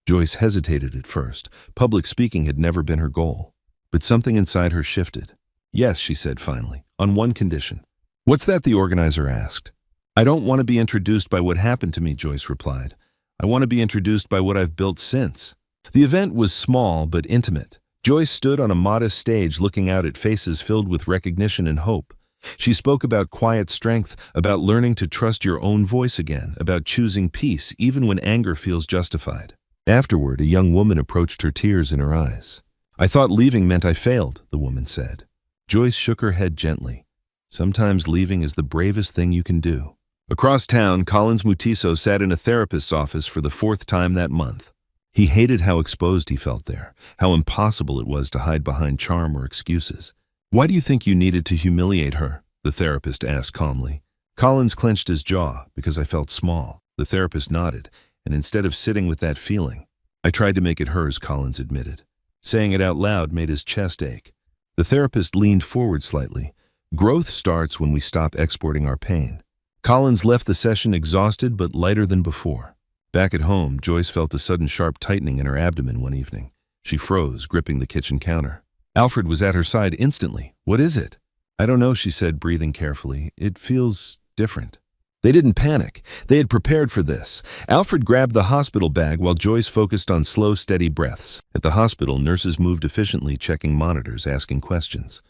Joyce hesitated at first. Public speaking had never been her goal. But something inside her shifted. "Yes," she said finally, "on one condition." "What's that?" the organizer asked. "I don't want to be introduced by what happened to me," Joyce replied. "I want to be introduced by what I've built since." The event was small but intimate. Joyce stood on a modest stage looking out at faces filled with recognition and hope. She spoke about quiet strength, about learning to trust your own voice again, about choosing peace even when anger feels justified. Afterward, a young woman approached her, tears in her eyes. "I thought leaving meant I failed," the woman said. Joyce shook her head gently. "Sometimes leaving is the bravest thing you can do." Across town, Collins Mutiso sat in a therapist's office for the 4th time that month. He hated how exposed he felt there, how impossible it was to hide behind charm or excuses. "Why do you think you needed to humiliate her?" the therapist asked calmly. Collins clenched his jaw. "Because I felt small." The therapist nodded, and instead of sitting with that feeling, "I tried to make it hers," Collins admitted. Saying it out loud made his chest ache. The therapist leaned forward slightly. "Growth starts when we stop exporting our pain." Collins left the session exhausted but lighter than before. Back at home, Joyce felt a sudden sharp tightening in her abdomen one evening. She froze, gripping the kitchen counter. Alfred was at her side instantly. "What is it?" "I don't know," she said, breathing carefully. "It feels different." They didn't panic. They had prepared for this. Alfred grabbed the hospital bag while Joyce focused on slow, steady breaths. At the hospital, nurses moved efficiently, checking monitors, asking questions.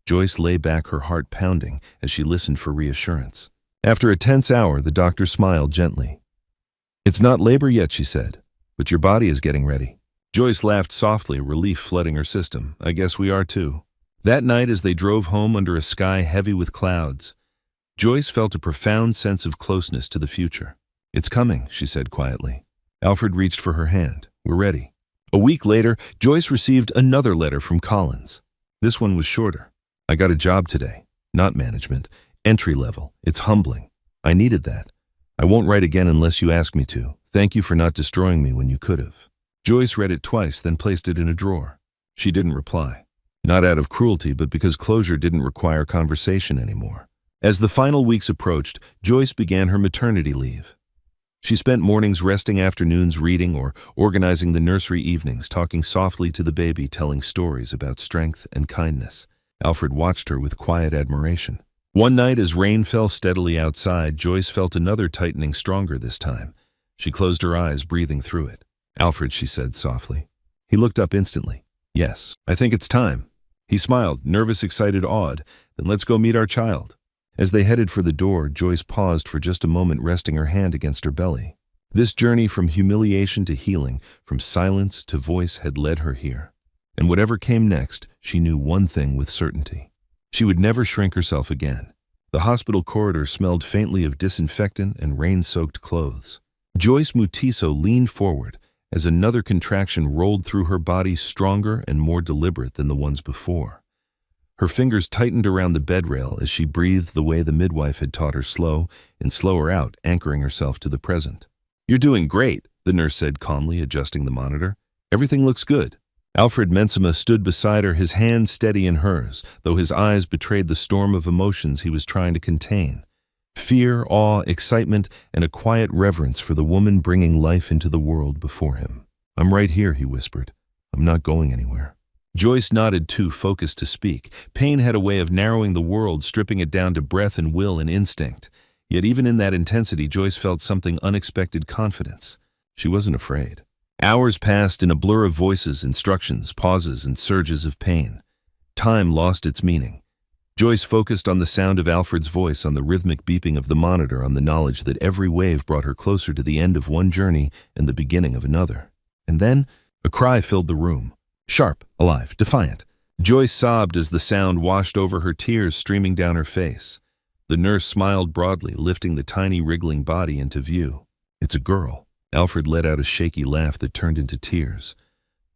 Joyce lay back, her heart pounding, as she listened for reassurance. After a tense hour, the doctor smiled gently. "It's not labor yet," she said, "but your body is getting ready." Joyce laughed softly, relief flooding her system. "I guess we are too." That night, as they drove home under a sky heavy with clouds, Joyce felt a profound sense of closeness to the future. "It's coming," she said quietly. Alfred reached for her hand. "We're ready." A week later, Joyce received another letter from Collins. This one was shorter. "I got a job today. Not management. Entry level. It's humbling. I needed that. I won't write again unless you ask me to. Thank you for not destroying me when you could have." Joyce read it twice, then placed it in a drawer. She didn't reply. Not out of cruelty, but because closure didn't require conversation anymore. As the final weeks approached, Joyce began her maternity leave. She spent mornings resting, afternoons reading, or organizing the nursery evenings, talking softly to the baby, telling stories about strength and kindness. Alfred watched her with quiet admiration. One night, as rain fell steadily outside, Joyce felt another tightening, stronger this time. She closed her eyes, breathing through it. "Alfred," she said softly. He looked up instantly. "Yes, I think it's time." He smiled, nervous, excited, awed. "Then let's go meet our child." As they headed for the door, Joyce paused for just a moment, resting her hand against her belly. This journey from humiliation to healing, from silence to voice, had led her here. And whatever came next, she knew one thing with certainty. She would never shrink herself again. The hospital corridor smelled faintly of disinfectant and rain-soaked clothes. Joyce Mutiso leaned forward as another contraction rolled through her body, stronger and more deliberate than the ones before. Her fingers tightened around the bed rail as she breathed the way the midwife had taught her, slow and slower out, anchoring herself to the present. "You're doing great," the nurse said calmly, adjusting the monitor. "Everything looks good." Alfred Mensima stood beside her, his hand steady in hers, though his eyes betrayed the storm of emotions he was trying to contain. Fear, awe, excitement, and a quiet reverence for the woman bringing life into the world before him. "I'm right here," he whispered. "I'm not going anywhere." Joyce nodded, too focused to speak. Pain had a way of narrowing the world, stripping it down to breath and will and instinct. Yet even in that intensity, Joyce felt something unexpected: confidence. She wasn't afraid. Hours passed in a blur of voices, instructions, pauses, and surges of pain. Time lost its meaning. Joyce focused on the sound of Alfred's voice, on the rhythmic beeping of the monitor, on the knowledge that every wave brought her closer to the end of one journey and the beginning of another. And then a cry filled the room. Sharp, alive, defiant. Joyce sobbed as the sound washed over her, tears streaming down her face. The nurse smiled broadly, lifting the tiny wriggling body into view. "It's a girl." Alfred let out a shaky laugh that turned into tears.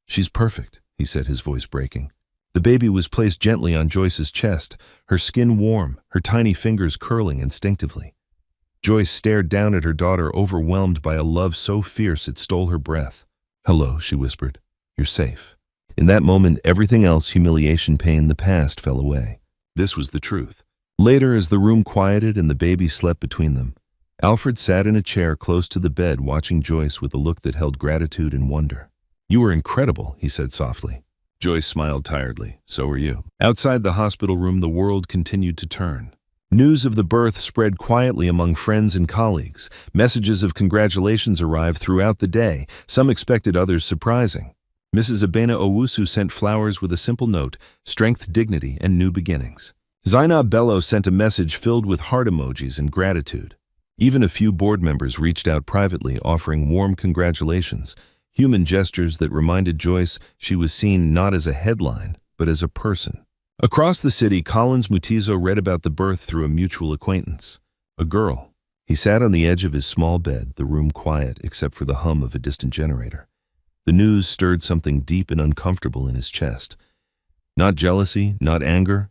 "She's perfect," he said, his voice breaking. The baby was placed gently on Joyce's chest, her skin warm, her tiny fingers curling instinctively. Joyce stared down at her daughter, overwhelmed by a love so fierce it stole her breath. "Hello," she whispered. "You're safe." In that moment, everything else, humiliation, pain, the past, fell away. This was the truth. Later, as the room quieted and the baby slept between them, Alfred sat in a chair close to the bed, watching Joyce with a look that held gratitude and wonder. "You were incredible," he said softly. Joyce smiled tiredly. "So were you." Outside the hospital room, the world continued to turn. News of the birth spread quietly among friends and colleagues. Messages of congratulations arrived throughout the day, some expected, others surprising. Mrs. Abena Owusu sent flowers with a simple note: strength, dignity, and new beginnings. Zainab Bello sent a message filled with heart emojis and gratitude. Even a few board members reached out privately, offering warm congratulations, human gestures that reminded Joyce she was seen not as a headline, but as a person. Across the city, Collins Mutiso read about the birth through a mutual acquaintance. A girl. He sat on the edge of his small bed, the room quiet except for the hum of a distant generator. The news stirred something deep and uncomfortable in his chest. Not jealousy, not anger,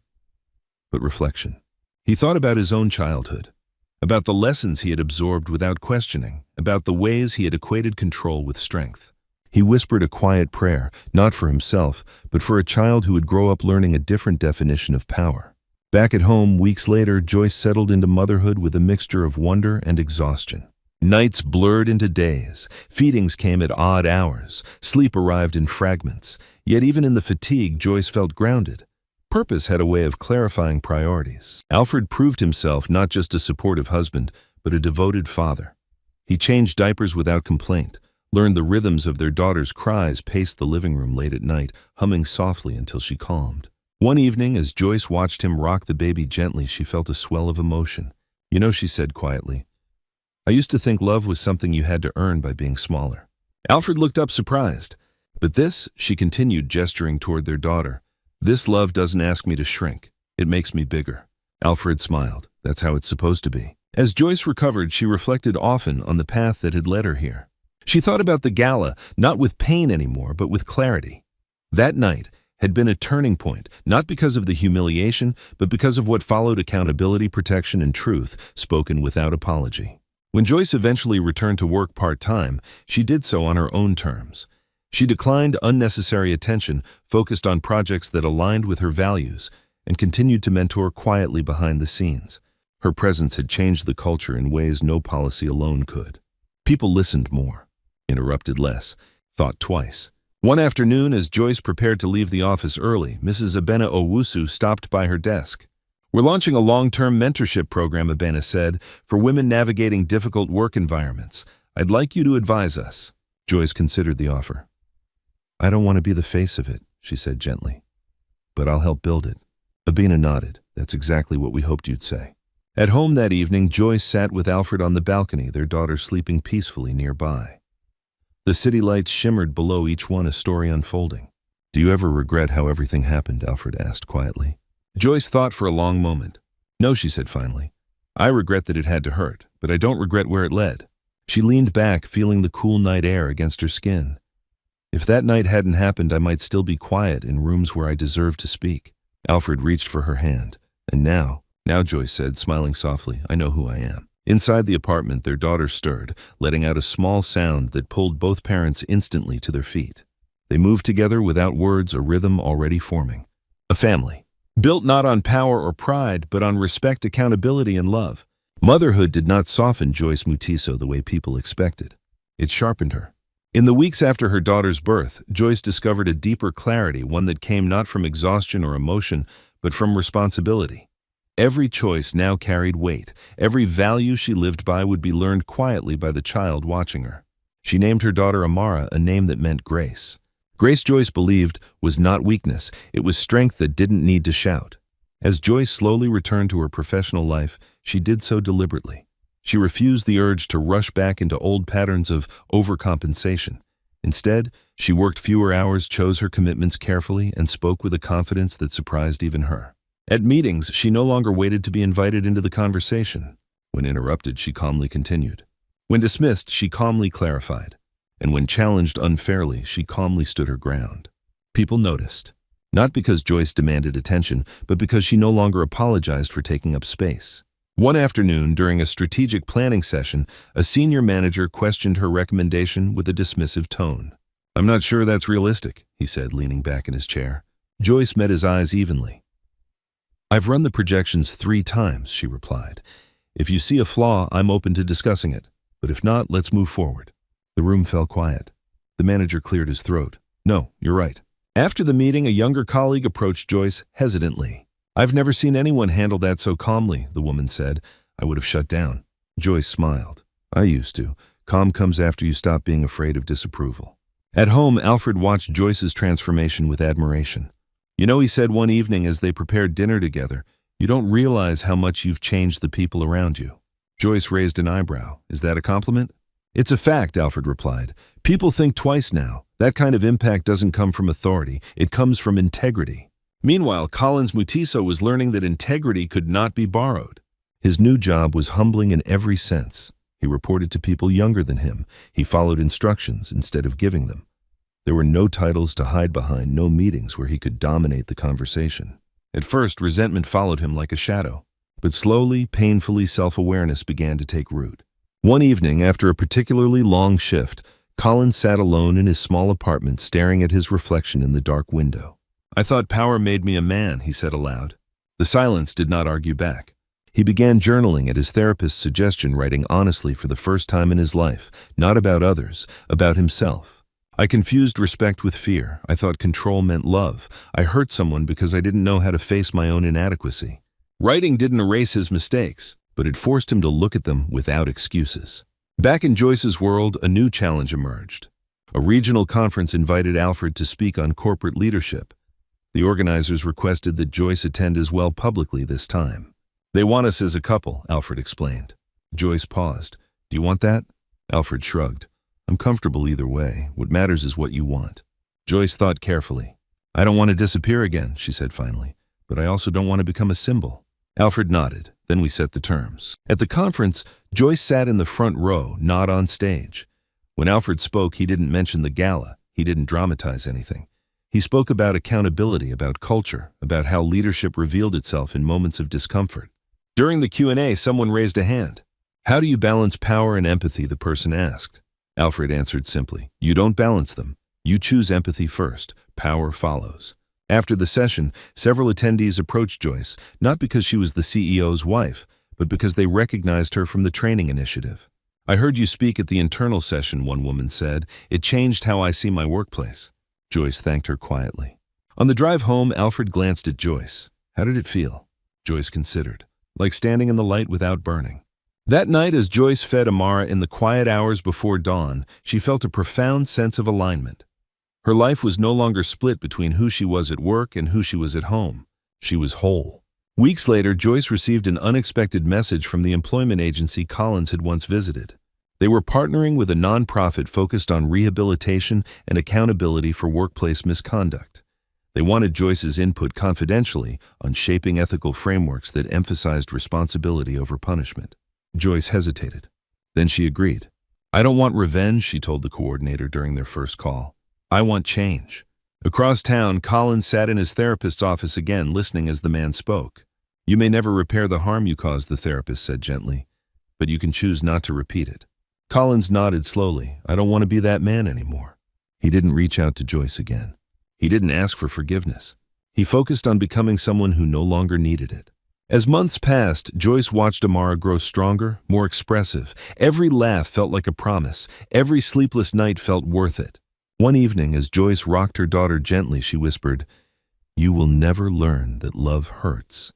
but reflection. He thought about his own childhood, about the lessons he had absorbed without questioning, about the ways he had equated control with strength. He whispered a quiet prayer, not for himself, but for a child who would grow up learning a different definition of power. Back at home, weeks later, Joyce settled into motherhood with a mixture of wonder and exhaustion. Nights blurred into days, feedings came at odd hours, sleep arrived in fragments. Yet even in the fatigue, Joyce felt grounded. Purpose had a way of clarifying priorities. Alfred proved himself not just a supportive husband, but a devoted father. He changed diapers without complaint, learned the rhythms of their daughter's cries, paced the living room late at night, humming softly until she calmed. One evening, as Joyce watched him rock the baby gently, she felt a swell of emotion. "You know," she said quietly, "I used to think love was something you had to earn by being smaller." Alfred looked up surprised. "But this," she continued, gesturing toward their daughter, "this love doesn't ask me to shrink. It makes me bigger." Alfred smiled. That's how it's supposed to be. As Joyce recovered, she reflected often on the path that had led her here. She thought about the gala, not with pain anymore, but with clarity. That night had been a turning point, not because of the humiliation, but because of what followed: accountability, protection, and truth spoken without apology. When Joyce eventually returned to work part-time, she did so on her own terms. She declined unnecessary attention, focused on projects that aligned with her values, and continued to mentor quietly behind the scenes. Her presence had changed the culture in ways no policy alone could. People listened more, interrupted less, thought twice. One afternoon, as Joyce prepared to leave the office early, Mrs. Abena Owusu stopped by her desk. "We're launching a long-term mentorship program," Abena said, "for women navigating difficult work environments. I'd like you to advise us." Joyce considered the offer. "I don't want to be the face of it," she said gently, "but I'll help build it." Abena nodded. "That's exactly what we hoped you'd say." At home that evening, Joyce sat with Alfred on the balcony, their daughter sleeping peacefully nearby. The city lights shimmered below each one, a story unfolding. "Do you ever regret how everything happened?" Alfred asked quietly. Joyce thought for a long moment. "No," she said finally. "I regret that it had to hurt, but I don't regret where it led." She leaned back, feeling the cool night air against her skin. "If that night hadn't happened, I might still be quiet in rooms where I deserved to speak." Alfred reached for her hand. "And now," Joyce said, smiling softly, "I know who I am." Inside the apartment, their daughter stirred, letting out a small sound that pulled both parents instantly to their feet. They moved together without words, a rhythm already forming. A family, built not on power or pride, but on respect, accountability, and love. Motherhood did not soften Joyce Mutiso the way people expected. It sharpened her. In the weeks after her daughter's birth, Joyce discovered a deeper clarity, one that came not from exhaustion or emotion, but from responsibility. Every choice now carried weight. Every value she lived by would be learned quietly by the child watching her. She named her daughter Amara, a name that meant grace. Grace, Joyce believed, was not weakness. It was strength that didn't need to shout. As Joyce slowly returned to her professional life, she did so deliberately. She refused the urge to rush back into old patterns of overcompensation. Instead, she worked fewer hours, chose her commitments carefully, and spoke with a confidence that surprised even her. At meetings, she no longer waited to be invited into the conversation. When interrupted, she calmly continued. When dismissed, she calmly clarified. And when challenged unfairly, she calmly stood her ground. People noticed, not because Joyce demanded attention, but because she no longer apologized for taking up space. One afternoon, during a strategic planning session, a senior manager questioned her recommendation with a dismissive tone. "I'm not sure that's realistic," he said, leaning back in his chair. Joyce met his eyes evenly. "I've run the projections 3 times, she replied. "If you see a flaw, I'm open to discussing it. But if not, let's move forward." The room fell quiet. The manager cleared his throat. "No, you're right." After the meeting, a younger colleague approached Joyce hesitantly. "I've never seen anyone handle that so calmly," the woman said. "I would have shut down." Joyce smiled. "I used to. Calm comes after you stop being afraid of disapproval." At home, Alfred watched Joyce's transformation with admiration. "You know," he said one evening as they prepared dinner together, "you don't realize how much you've changed the people around you." Joyce raised an eyebrow. "Is that a compliment?" "It's a fact," Alfred replied. "People think twice now. That kind of impact doesn't come from authority. It comes from integrity." Meanwhile, Collins Mutiso was learning that integrity could not be borrowed. His new job was humbling in every sense. He reported to people younger than him. He followed instructions instead of giving them. There were no titles to hide behind, no meetings where he could dominate the conversation. At first, resentment followed him like a shadow. But slowly, painfully, self-awareness began to take root. One evening, after a particularly long shift, Collins sat alone in his small apartment, staring at his reflection in the dark window. "I thought power made me a man," he said aloud. The silence did not argue back. He began journaling at his therapist's suggestion, writing honestly for the first time in his life, not about others, about himself. "I confused respect with fear. I thought control meant love. I hurt someone because I didn't know how to face my own inadequacy." Writing didn't erase his mistakes, but it forced him to look at them without excuses. Back in Joyce's world, a new challenge emerged. A regional conference invited Alfred to speak on corporate leadership. The organizers requested that Joyce attend as well publicly this time. "They want us as a couple," Alfred explained. Joyce paused. "Do you want that?" Alfred shrugged. "I'm comfortable either way. What matters is what you want." Joyce thought carefully. "I don't want to disappear again," she said finally, "but I also don't want to become a symbol." Alfred nodded. Then we set the terms. At the conference, Joyce sat in the front row, not on stage. When Alfred spoke, he didn't mention the gala. He didn't dramatize anything. He spoke about accountability, about culture, about how leadership revealed itself in moments of discomfort. During the Q&A, someone raised a hand. "How do you balance power and empathy?" the person asked. Alfred answered simply, "You don't balance them. You choose empathy first. Power follows." After the session, several attendees approached Joyce, not because she was the CEO's wife, but because they recognized her from the training initiative. "I heard you speak at the internal session," one woman said. "It changed how I see my workplace." Joyce thanked her quietly. On the drive home, Alfred glanced at Joyce. How did it feel? Joyce considered. Like standing in the light without burning. That night, as Joyce fed Amara in the quiet hours before dawn, she felt a profound sense of alignment. Her life was no longer split between who she was at work and who she was at home. She was whole. Weeks later, Joyce received an unexpected message from the employment agency Collins had once visited. They were partnering with a nonprofit focused on rehabilitation and accountability for workplace misconduct. They wanted Joyce's input confidentially on shaping ethical frameworks that emphasized responsibility over punishment. Joyce hesitated. Then she agreed. "I don't want revenge," she told the coordinator during their first call. "I want change." Across town, Collins sat in his therapist's office again, listening as the man spoke. "You may never repair the harm you caused," the therapist said gently, "but you can choose not to repeat it." Collins nodded slowly. "I don't want to be that man anymore." He didn't reach out to Joyce again. He didn't ask for forgiveness. He focused on becoming someone who no longer needed it. As months passed, Joyce watched Amara grow stronger, more expressive. Every laugh felt like a promise. Every sleepless night felt worth it. One evening, as Joyce rocked her daughter gently, she whispered, "You will never learn that love hurts.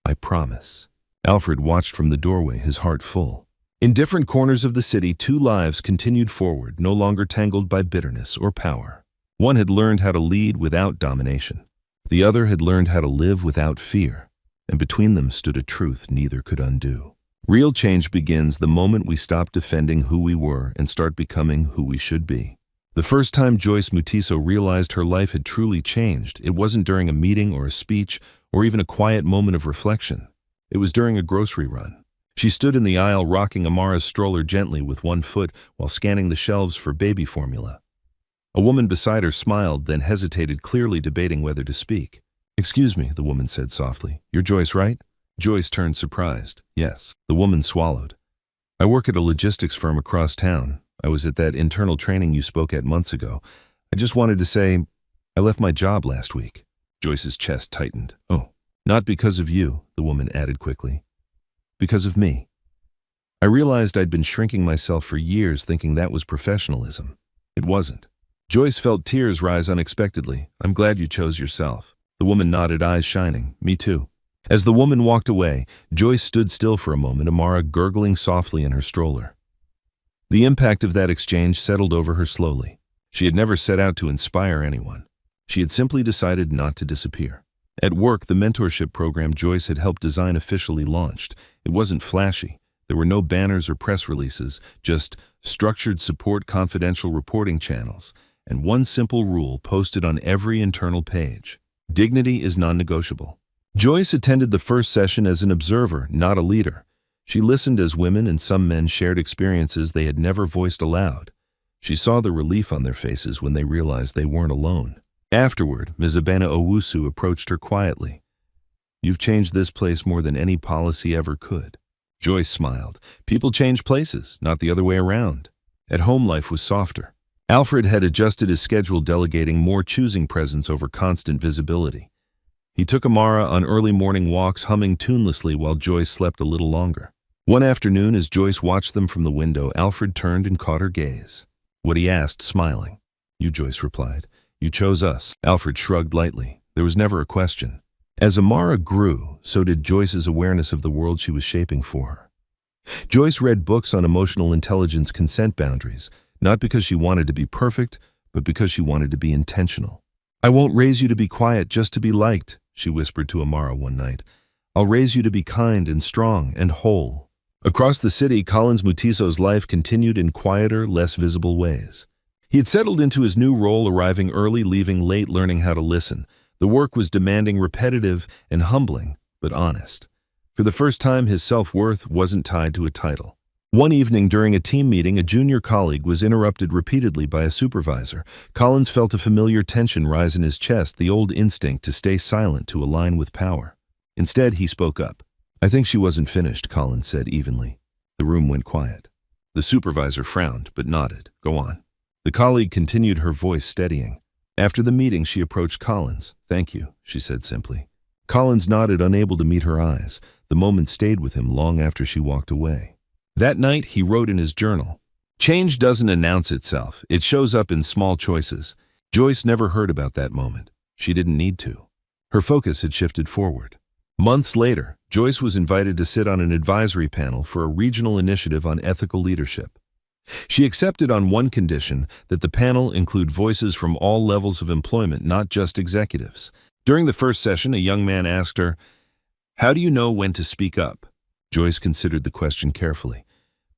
I promise." Alfred watched from the doorway, his heart full. In different corners of the city, two lives continued forward, no longer tangled by bitterness or power. One had learned how to lead without domination. The other had learned how to live without fear. And between them stood a truth neither could undo. Real change begins the moment we stop defending who we were and start becoming who we should be. The first time Joyce Mutiso realized her life had truly changed, it wasn't during a meeting or a speech or even a quiet moment of reflection. It was during a grocery run. She stood in the aisle rocking Amara's stroller gently with one foot while scanning the shelves for baby formula. A woman beside her smiled, then hesitated, clearly debating whether to speak. "Excuse me," the woman said softly. "You're Joyce, right?" Joyce turned surprised. "Yes." The woman swallowed. "I work at a logistics firm across town. I was at that internal training you spoke at months ago. I just wanted to say, I left my job last week." Joyce's chest tightened. "Oh, not because of you," the woman added quickly. "Because of me. I realized I'd been shrinking myself for years thinking that was professionalism. It wasn't." Joyce felt tears rise unexpectedly. "I'm glad you chose yourself." The woman nodded, eyes shining. "Me too." As the woman walked away, Joyce stood still for a moment, Amara gurgling softly in her stroller. The impact of that exchange settled over her slowly. She had never set out to inspire anyone. She had simply decided not to disappear. At work, the mentorship program Joyce had helped design officially launched. It wasn't flashy. There were no banners or press releases, just structured support, confidential reporting channels, and one simple rule posted on every internal page. Dignity is non-negotiable. Joyce attended the first session as an observer, not a leader. She listened as women and some men shared experiences they had never voiced aloud. She saw the relief on their faces when they realized they weren't alone. Afterward, Ms. Abena Owusu approached her quietly. "You've changed this place more than any policy ever could." Joyce smiled. People change places, not the other way around. At home, life was softer. Alfred had adjusted his schedule, delegating more, choosing presence over constant visibility. He took Amara on early morning walks, humming tunelessly while Joyce slept a little longer. One afternoon, as Joyce watched them from the window, Alfred turned and caught her gaze. What he asked, smiling. "You," Joyce replied. "You chose us." Alfred shrugged lightly. There was never a question. As Amara grew, so did Joyce's awareness of the world she was shaping for her. Joyce read books on emotional intelligence, consent boundaries, not because she wanted to be perfect, but because she wanted to be intentional. "I won't raise you to be quiet just to be liked," she whispered to Amara one night. "I'll raise you to be kind and strong and whole." Across the city, Collins Mutiso's life continued in quieter, less visible ways. He had settled into his new role, arriving early, leaving late, learning how to listen. The work was demanding, repetitive, and humbling, but honest. For the first time, his self-worth wasn't tied to a title. One evening during a team meeting, a junior colleague was interrupted repeatedly by a supervisor. Collins felt a familiar tension rise in his chest, the old instinct to stay silent to align with power. Instead, he spoke up. "I think she wasn't finished," Collins said evenly. The room went quiet. The supervisor frowned, but nodded. "Go on." The colleague continued, her voice steadying. After the meeting, she approached Collins. "Thank you," she said simply. Collins nodded, unable to meet her eyes. The moment stayed with him long after she walked away. That night, he wrote in his journal, "Change doesn't announce itself. It shows up in small choices." Joyce never heard about that moment. She didn't need to. Her focus had shifted forward. Months later, Joyce was invited to sit on an advisory panel for a regional initiative on ethical leadership. She accepted on one condition, that the panel include voices from all levels of employment, not just executives. During the first session, a young man asked her, "How do you know when to speak up?" Joyce considered the question carefully.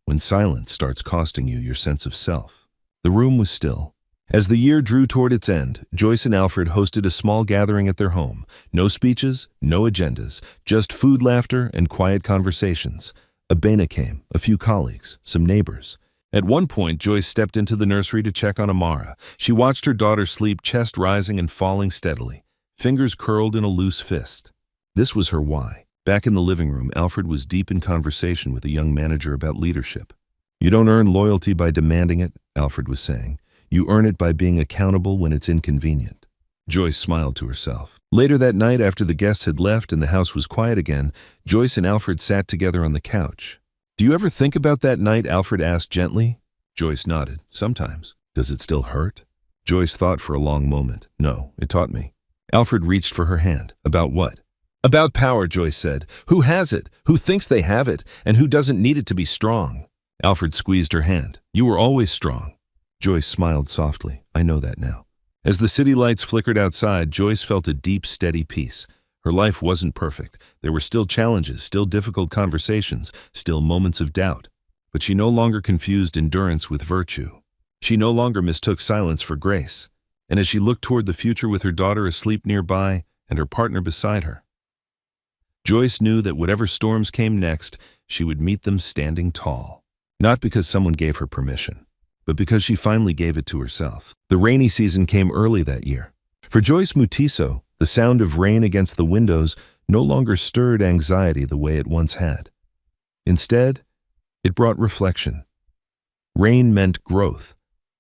"When silence starts costing you your sense of self." The room was still. As the year drew toward its end, Joyce and Alfred hosted a small gathering at their home. No speeches, no agendas, just food, laughter, and quiet conversations. Abena came, a few colleagues, some neighbors. At one point, Joyce stepped into the nursery to check on Amara. She watched her daughter sleep, chest rising and falling steadily, fingers curled in a loose fist. This was her why. Back in the living room, Alfred was deep in conversation with a young manager about leadership. "You don't earn loyalty by demanding it," Alfred was saying. "You earn it by being accountable when it's inconvenient." Joyce smiled to herself. Later that night, after the guests had left and the house was quiet again, Joyce and Alfred sat together on the couch. "Do you ever think about that night?" Alfred asked gently. Joyce nodded. "Sometimes." "Does it still hurt?" Joyce thought for a long moment. "No, it taught me." Alfred reached for her hand. "About what?" "About power," Joyce said. "Who has it? Who thinks they have it? And who doesn't need it to be strong?" Alfred squeezed her hand. "You were always strong." Joyce smiled softly. "I know that now." As the city lights flickered outside, Joyce felt a deep, steady peace. Her life wasn't perfect. There were still challenges, still difficult conversations, still moments of doubt. But she no longer confused endurance with virtue. She no longer mistook silence for grace. And as she looked toward the future with her daughter asleep nearby and her partner beside her, Joyce knew that whatever storms came next, she would meet them standing tall. Not because someone gave her permission, but because she finally gave it to herself. The rainy season came early that year. For Joyce Mutiso, the sound of rain against the windows no longer stirred anxiety the way it once had. Instead, it brought reflection. Rain meant growth.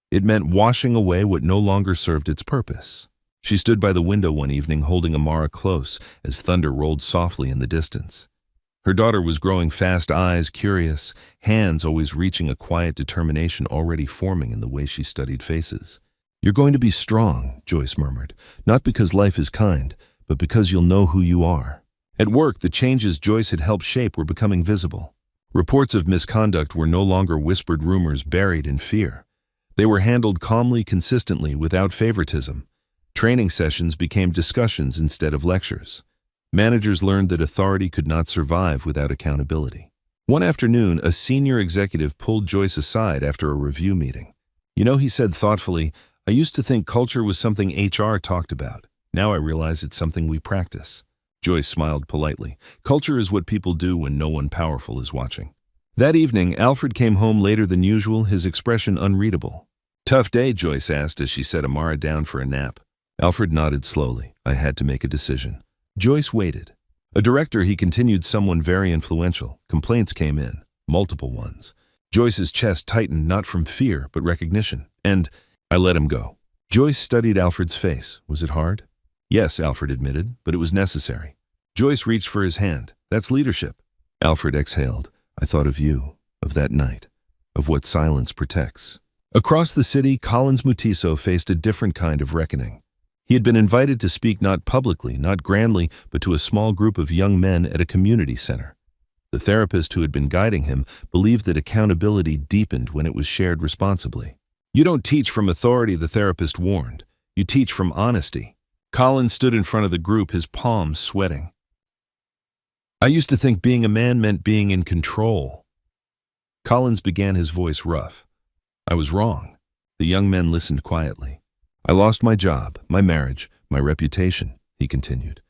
It meant washing away what no longer served its purpose. She stood by the window one evening holding Amara close as thunder rolled softly in the distance. Her daughter was growing fast, eyes curious, hands always reaching, a quiet determination already forming in the way she studied faces. "You're going to be strong," Joyce murmured, "not because life is kind, but because you'll know who you are." At work, the changes Joyce had helped shape were becoming visible. Reports of misconduct were no longer whispered rumors buried in fear. They were handled calmly, consistently, without favoritism. Training sessions became discussions instead of lectures. Managers learned that authority could not survive without accountability. One afternoon, a senior executive pulled Joyce aside after a review meeting. "You know," he said thoughtfully, "I used to think culture was something HR talked about. Now I realize it's something we practice." Joyce smiled politely. Culture is what people do when no one powerful is watching. That evening, Alfred came home later than usual, his expression unreadable. "Tough day?" Joyce asked as she set Amara down for a nap. Alfred nodded slowly. "I had to make a decision." Joyce waited. A director, he continued, someone very influential. Complaints came in, multiple ones. Joyce's chest tightened, not from fear, but recognition. "And I let him go." Joyce studied Alfred's face. "Was it hard?" "Yes," Alfred admitted, "but it was necessary." Joyce reached for his hand. "That's leadership." Alfred exhaled. "I thought of you, of that night, of what silence protects." Across the city, Collins Mutiso faced a different kind of reckoning. He had been invited to speak not publicly, not grandly, but to a small group of young men at a community center. The therapist who had been guiding him believed that accountability deepened when it was shared responsibly. "You don't teach from authority," the therapist warned. "You teach from honesty." Collins stood in front of the group, his palms sweating. "I used to think being a man meant being in control." Collins began, his voice rough. "I was wrong." The young men listened quietly. "I lost my job, my marriage, my reputation," he continued.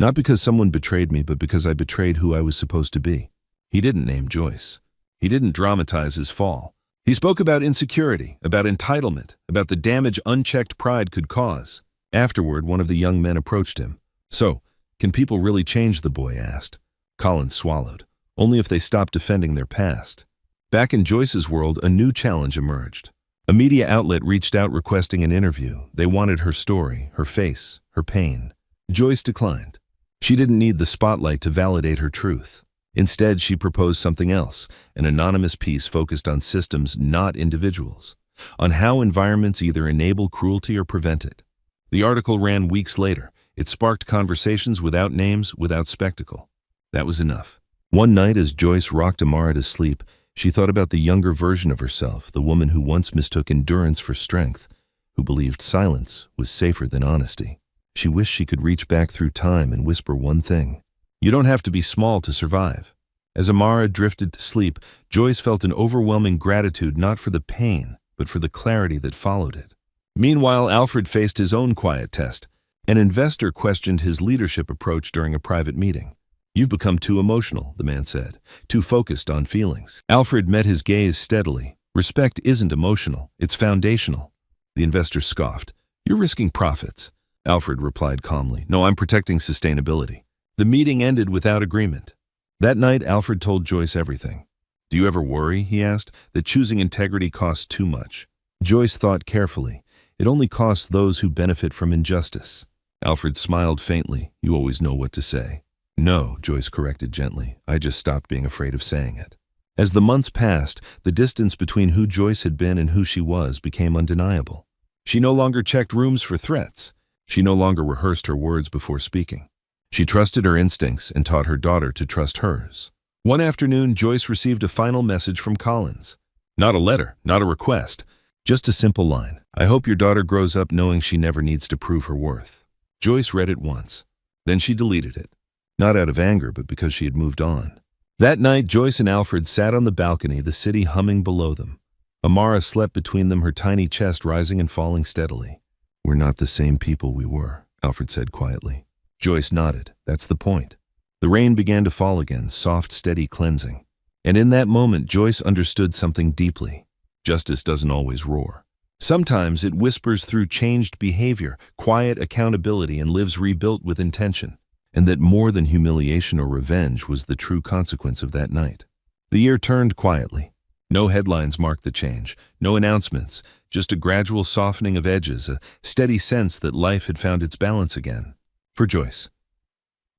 Not because someone betrayed me, but because I betrayed who I was supposed to be. He didn't name Joyce. He didn't dramatize his fall. He spoke about insecurity, about entitlement, about the damage unchecked pride could cause. Afterward, one of the young men approached him. "So, can people really change?" the boy asked. Collins swallowed. Only if they stopped defending their past. Back in Joyce's world, a new challenge emerged. A media outlet reached out requesting an interview. They wanted her story, her face, her pain. Joyce declined. She didn't need the spotlight to validate her truth. Instead, she proposed something else, an anonymous piece focused on systems, not individuals, on how environments either enable cruelty or prevent it. The article ran weeks later. It sparked conversations without names, without spectacle. That was enough. One night, as Joyce rocked Amara to sleep, she thought about the younger version of herself, the woman who once mistook endurance for strength, who believed silence was safer than honesty. She wished she could reach back through time and whisper one thing: "You don't have to be small to survive." As Amara drifted to sleep, Joyce felt an overwhelming gratitude not for the pain, but for the clarity that followed it. Meanwhile, Alfred faced his own quiet test. An investor questioned his leadership approach during a private meeting. "You've become too emotional," the man said, "too focused on feelings." Alfred met his gaze steadily. "Respect isn't emotional, it's foundational." The investor scoffed. "You're risking profits." Alfred replied calmly, "No, I'm protecting sustainability." The meeting ended without agreement. That night, Alfred told Joyce everything. "Do you ever worry," he asked, "that choosing integrity costs too much?" Joyce thought carefully. "It only costs those who benefit from injustice." Alfred smiled faintly. "You always know what to say." "No," Joyce corrected gently. "I just stopped being afraid of saying it." As the months passed, the distance between who Joyce had been and who she was became undeniable. She no longer checked rooms for threats. She no longer rehearsed her words before speaking. She trusted her instincts and taught her daughter to trust hers. One afternoon, Joyce received a final message from Collins. Not a letter, not a request, just a simple line: "I hope your daughter grows up knowing she never needs to prove her worth." Joyce read it once. Then she deleted it. Not out of anger, but because she had moved on. That night, Joyce and Alfred sat on the balcony, the city humming below them. Amara slept between them, her tiny chest rising and falling steadily. "We're not the same people we were," Alfred said quietly. Joyce nodded. "That's the point." The rain began to fall again, soft, steady, cleansing. And in that moment, Joyce understood something deeply. Justice doesn't always roar. Sometimes it whispers through changed behavior, quiet accountability, and lives rebuilt with intention. And that more than humiliation or revenge was the true consequence of that night. The year turned quietly. No headlines marked the change, no announcements, just a gradual softening of edges, a steady sense that life had found its balance again. For Joyce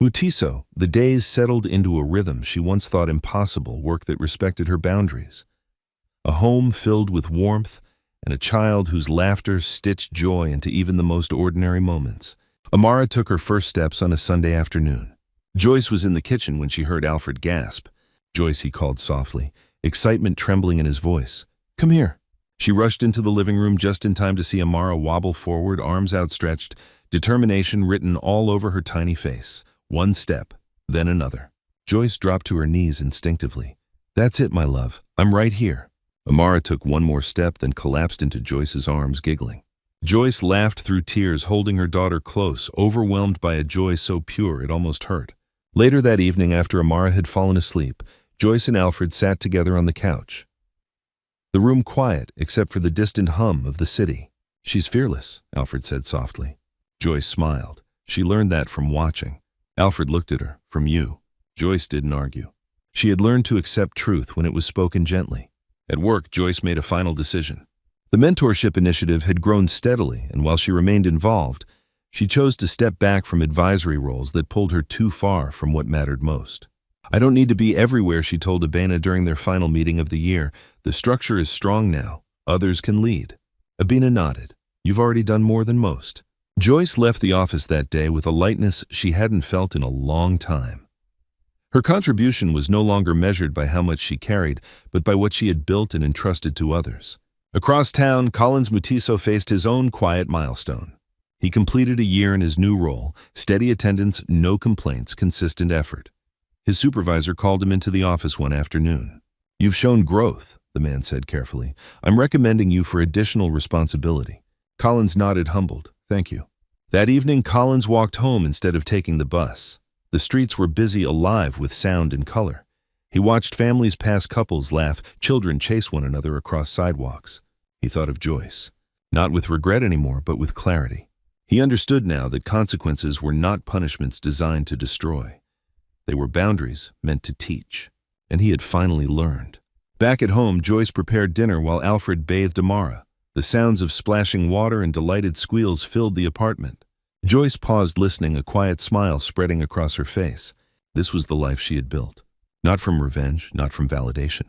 Mutiso, the days settled into a rhythm she once thought impossible, work that respected her boundaries. A home filled with warmth, and a child whose laughter stitched joy into even the most ordinary moments. Amara took her first steps on a Sunday afternoon. Joyce was in the kitchen when she heard Alfred gasp. "Joyce," he called softly, excitement trembling in his voice. "Come here." She rushed into the living room just in time to see Amara wobble forward, arms outstretched, determination written all over her tiny face. One step, then another. Joyce dropped to her knees instinctively. "That's it, my love. I'm right here." Amara took one more step, then collapsed into Joyce's arms, giggling. Joyce laughed through tears, holding her daughter close, overwhelmed by a joy so pure it almost hurt. Later that evening, after Amara had fallen asleep, Joyce and Alfred sat together on the couch. The room quiet, except for the distant hum of the city. "She's fearless," Alfred said softly. Joyce smiled. She learned that from watching. Alfred looked at her. "From you." Joyce didn't argue. She had learned to accept truth when it was spoken gently. At work, Joyce made a final decision. The mentorship initiative had grown steadily, and while she remained involved, she chose to step back from advisory roles that pulled her too far from what mattered most. "I don't need to be everywhere," she told Abena during their final meeting of the year. "The structure is strong now. Others can lead." Abena nodded. "You've already done more than most." Joyce left the office that day with a lightness she hadn't felt in a long time. Her contribution was no longer measured by how much she carried, but by what she had built and entrusted to others. Across town, Collins Mutiso faced his own quiet milestone. He completed a year in his new role, steady attendance, no complaints, consistent effort. His supervisor called him into the office one afternoon. "You've shown growth," the man said carefully. "I'm recommending you for additional responsibility." Collins nodded, humbled. "Thank you." That evening, Collins walked home instead of taking the bus. The streets were busy, alive with sound and color. He watched families pass, couples laugh, children chase one another across sidewalks. He thought of Joyce, not with regret anymore, but with clarity. He understood now that consequences were not punishments designed to destroy. They were boundaries meant to teach. And he had finally learned. Back at home, Joyce prepared dinner while Alfred bathed Amara. The sounds of splashing water and delighted squeals filled the apartment. Joyce paused, listening, a quiet smile spreading across her face. This was the life she had built. Not from revenge, not from validation.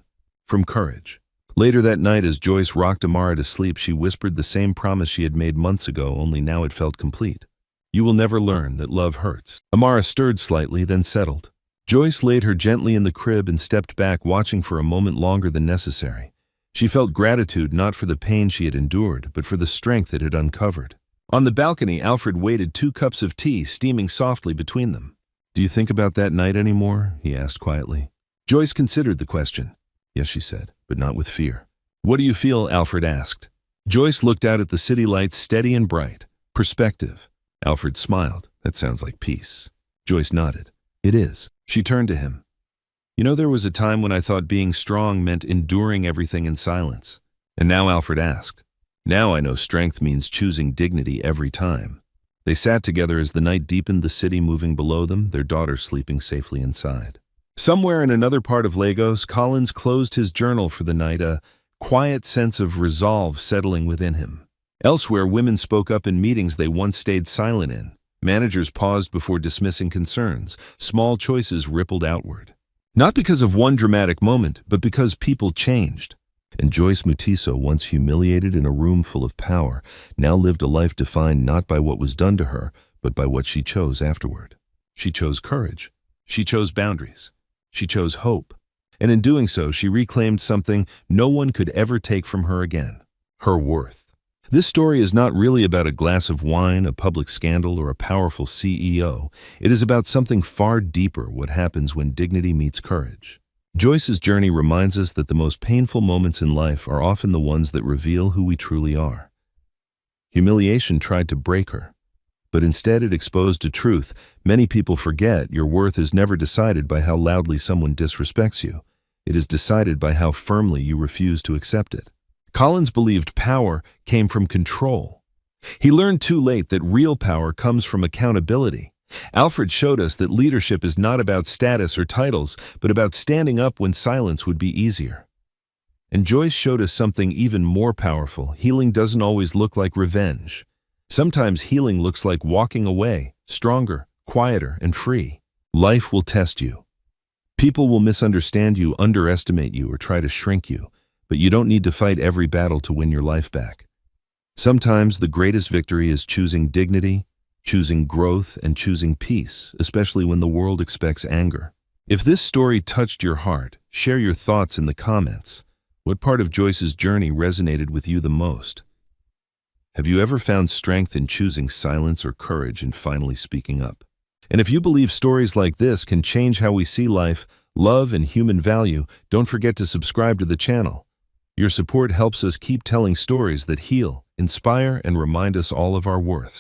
From courage. Later that night, as Joyce rocked Amara to sleep, she whispered the same promise she had made months ago, only now it felt complete. You will never learn that love hurts. Amara stirred slightly, then settled. Joyce laid her gently in the crib and stepped back, watching for a moment longer than necessary. She felt gratitude not for the pain she had endured, but for the strength it had uncovered. On the balcony, Alfred waited, 2 cups of tea steaming softly between them. Do you think about that night anymore? He asked quietly. Joyce considered the question. Yes, she said, but not with fear. What do you feel? Alfred asked. Joyce looked out at the city lights, steady and bright. Perspective. Alfred smiled. That sounds like peace. Joyce nodded. It is. She turned to him. You know, there was a time when I thought being strong meant enduring everything in silence. And now, Alfred asked. Now I know strength means choosing dignity every time. They sat together as the night deepened, the city moving below them, their daughter sleeping safely inside. Somewhere in another part of Lagos, Collins closed his journal for the night, a quiet sense of resolve settling within him. Elsewhere, women spoke up in meetings they once stayed silent in. Managers paused before dismissing concerns. Small choices rippled outward. Not because of one dramatic moment, but because people changed. And Joyce Mutiso, once humiliated in a room full of power, now lived a life defined not by what was done to her, but by what she chose afterward. She chose courage. She chose boundaries. She chose hope. And in doing so, she reclaimed something no one could ever take from her again: her worth. This story is not really about a glass of wine, a public scandal, or a powerful CEO. It is about something far deeper: what happens when dignity meets courage. Joyce's journey reminds us that the most painful moments in life are often the ones that reveal who we truly are. Humiliation tried to break her, but instead it exposed a truth many people forget: your worth is never decided by how loudly someone disrespects you. It is decided by how firmly you refuse to accept it. Collins believed power came from control. He learned too late that real power comes from accountability. Alfred showed us that leadership is not about status or titles, but about standing up when silence would be easier. And Joyce showed us something even more powerful: healing doesn't always look like revenge. Sometimes healing looks like walking away, stronger, quieter, and free. Life will test you. People will misunderstand you, underestimate you, or try to shrink you, but you don't need to fight every battle to win your life back. Sometimes the greatest victory is choosing dignity, choosing growth, and choosing peace, especially when the world expects anger. If this story touched your heart, share your thoughts in the comments. What part of Joyce's journey resonated with you the most? Have you ever found strength in choosing silence or courage in finally speaking up? And if you believe stories like this can change how we see life, love, and human value, don't forget to subscribe to the channel. Your support helps us keep telling stories that heal, inspire, and remind us all of our worth.